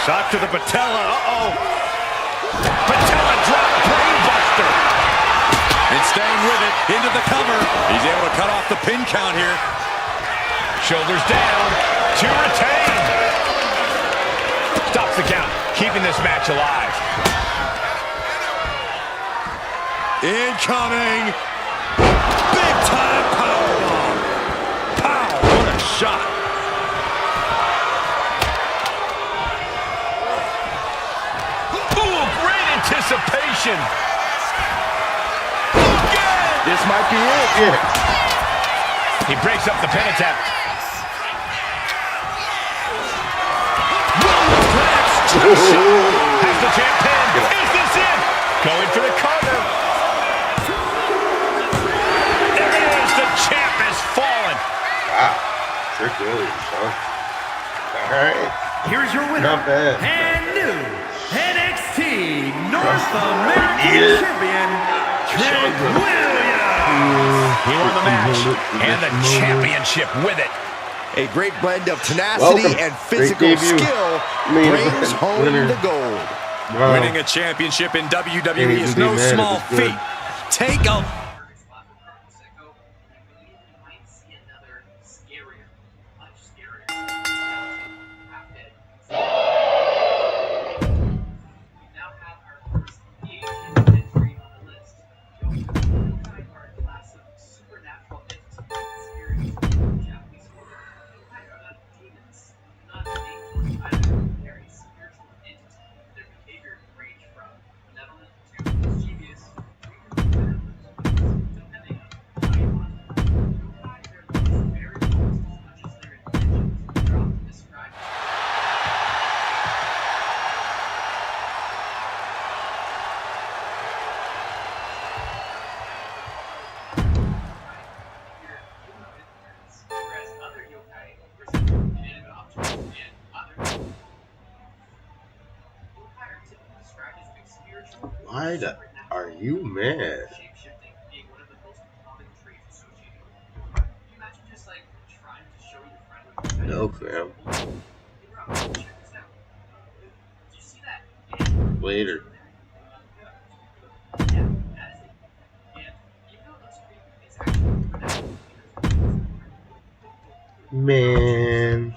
Shot to the patella. Uh-oh. Patella drop brainbuster. And staying with it, into the cover. He's able to cut off the pin count here. Shoulders down to retain. Stops the count, keeping this match alive. Incoming. Big time powerbomb. Pow, what a shot. Ooh, great anticipation. This might be it. Yeah. He breaks up the pin attempt. Has the champ pinned. Is this it? Going for the cover. There it is. The champ has fallen. Wow. Trick Williams, huh? All right. Here's your winner Not bad. and new NXT North American Champion, Trick Williams. He won the match and the championship with it. A great blend of tenacity Welcome. and physical Great debut. skill Main brings event home winner. the gold. Wow. Winning a championship in WWE Can't is even no be mad. It small was good. feat. take a... Why are you mad? No, fam. Later. Man.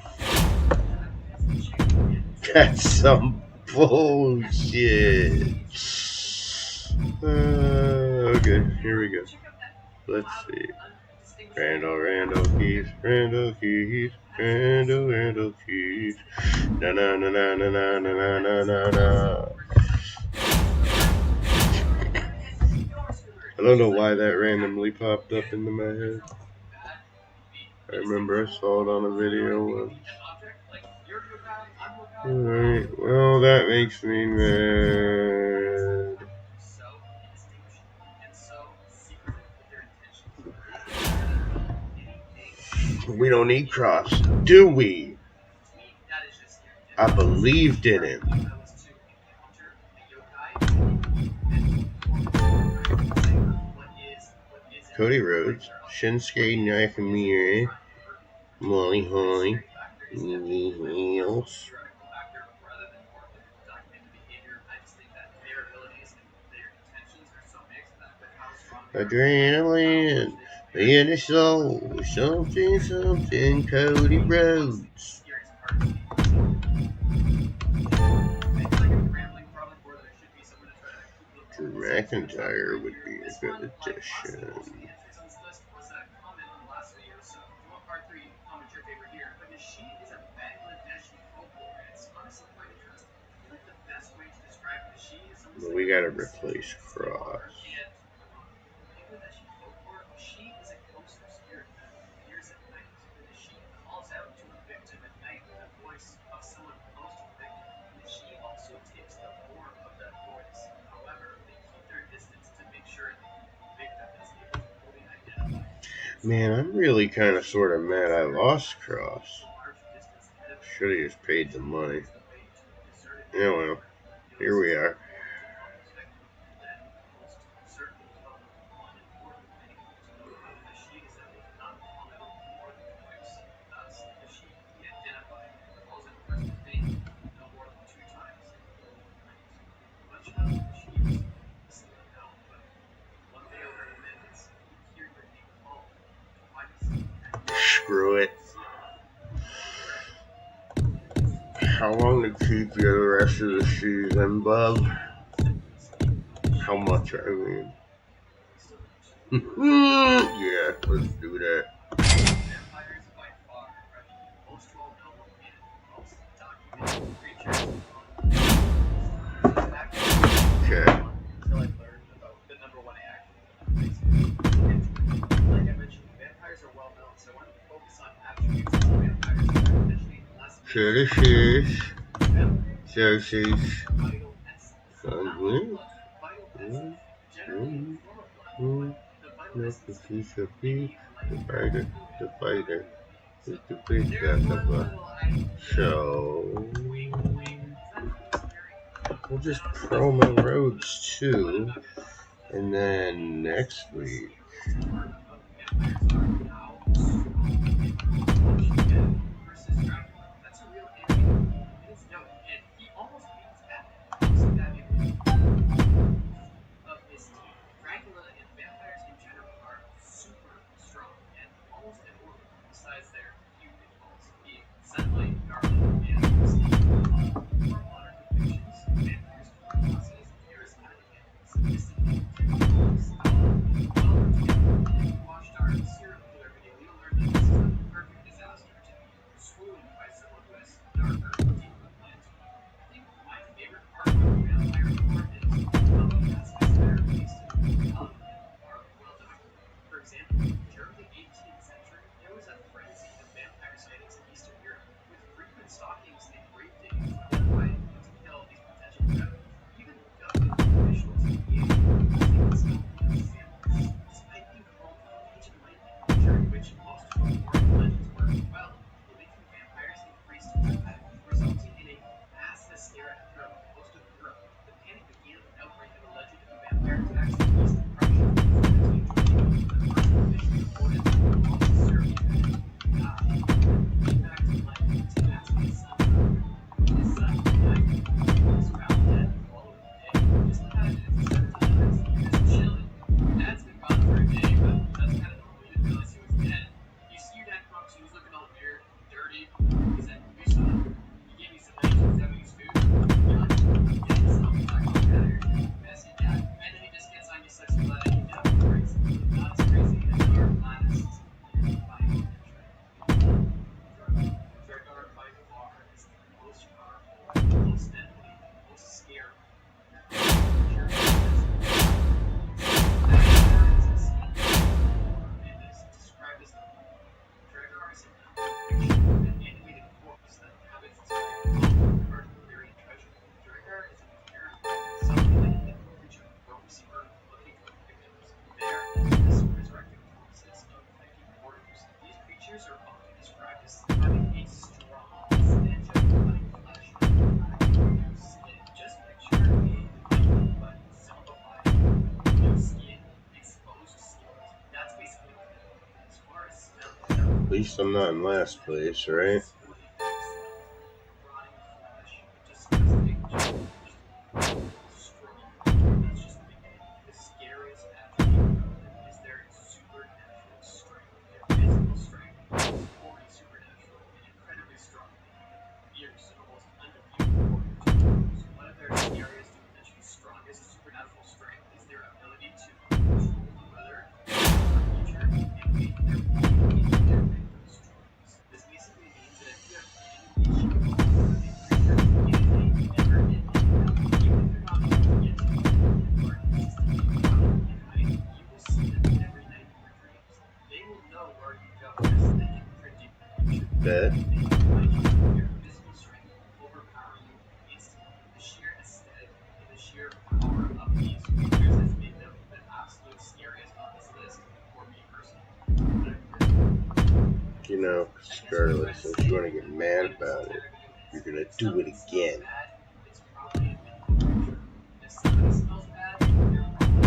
That's some bullshit. Okay, here we go. Let's see. Randall Keys. Randall Keys. Na na na na na na na na na na. I don't know why that randomly popped up into my head. I remember I saw it on a video once. Alright, well, that makes me mad. We don't need Cross, do we? I believed in him. Cody Rhodes, Shinsuke Nakamura, Molly Holly, Heels. Adrenaline, the inner soul, something, Cody Rhodes. Drew McIntyre would be a good addition. But we gotta replace Cross. Man, I'm really kind of sort of mad I lost Cross. Should have just paid the money. Yeah, well, here we are. Screw it. How long to keep you the rest of the season, bub? How much, I mean? Yeah, let's do that. Okay. Cheers. So we'll just promo Rhodes too, and then next week. watched our serial killer video, you'll learn that this is a perfect disaster to be swooned by someone who has darker, deeper plans. I think my favorite part of the vampire lore is how the aspects that are based in reality are well documented. For example, during the 18th century, there was a frenzy of vampire sightings in Eastern Europe, with frequent stalkings and grave diggings to identify and to kill these potential predators. Even government officials engaged in hunting and stalking of families, despite being called ancient nightmare, during which most folkloric legends were, well, believing vampires increased dramatically, resulting in a mass hysteria throughout most of Europe. The panic began with an outbreak of alleged vampire attacks in East Prussia, officially reported that all the Serbian men died and came back to life to ask his son. His son died and was found dead the following day. Just imagine if his son dies, you're just chilling. Your dad's been gone for a day, but that's kind of normal. You didn't realize he was dead. You see your dad come up to you, he's looking all weird, dirty. He said, "Hey son, he gave me some nice Japanese food." You're like, "Yeah, this is not exactly better." Messy dad. And then he just gets on you, sucks your blood, and you know it's crazy. Not as crazy as our last buying entry. Dragar by far is the most powerful, most deadly, most scary. And is described as the Dragar is an animated corpse that inhabits this part of the buried treasure. Dragar is an inherently self-independent creature, roams the earth looking for victims. They are endless resurrected corpses of Viking warriors. These creatures are often described as having a strong stench of rotting flesh and black new skin. Just picture a Viking but zombified, new skin, exposed skills. That's basically what they are. As far as smell, At least I'm not in last place, right? supernatural strength is their ability to control the weather, nature, and make their victims' dreams. This basically means that if you have any issue with a creature, you never get even if they're not able to get to you or consistently running and hiding, you will see them every night in your dreams. They will know where you go because they can predict the future. Bet. Their physical strength will overpower you instantly. The sheer aesthetic and the sheer power of these creatures has made them the absolute scariest on this list for me personally. You know, Scarlet, since you want to get mad about it, you're going to do it again. It's probably a mythical creature. If somebody smells bad, they're probably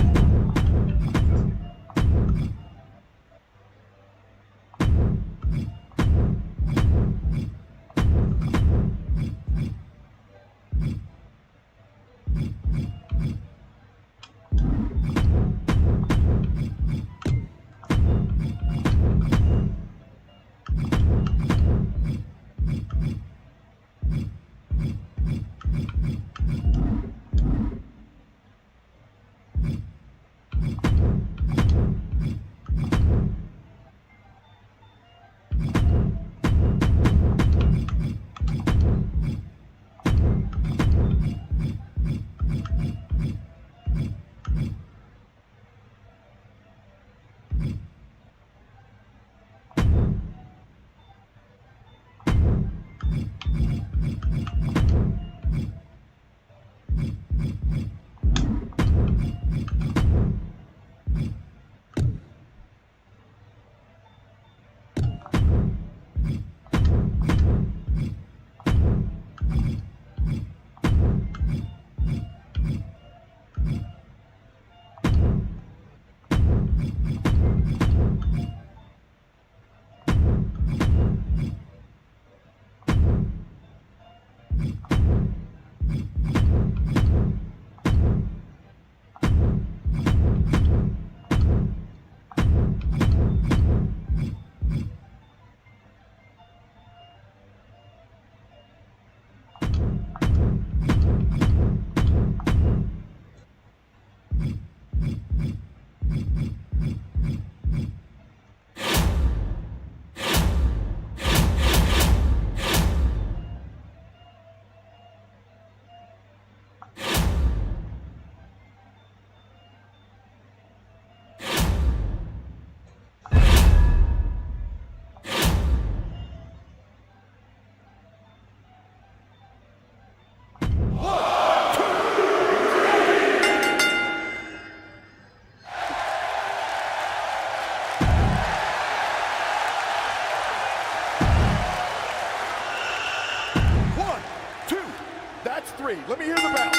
3. Let me hear the bell.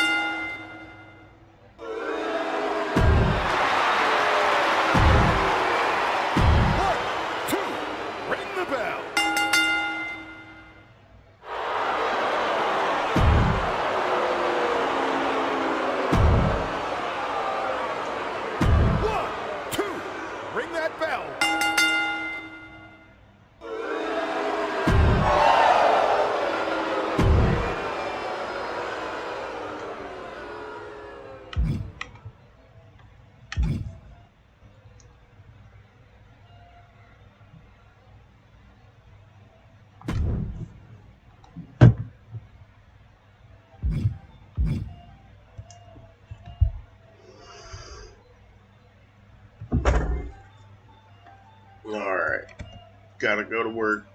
1, 2, ring the bell. Ring that bell. All right. Gotta go to work.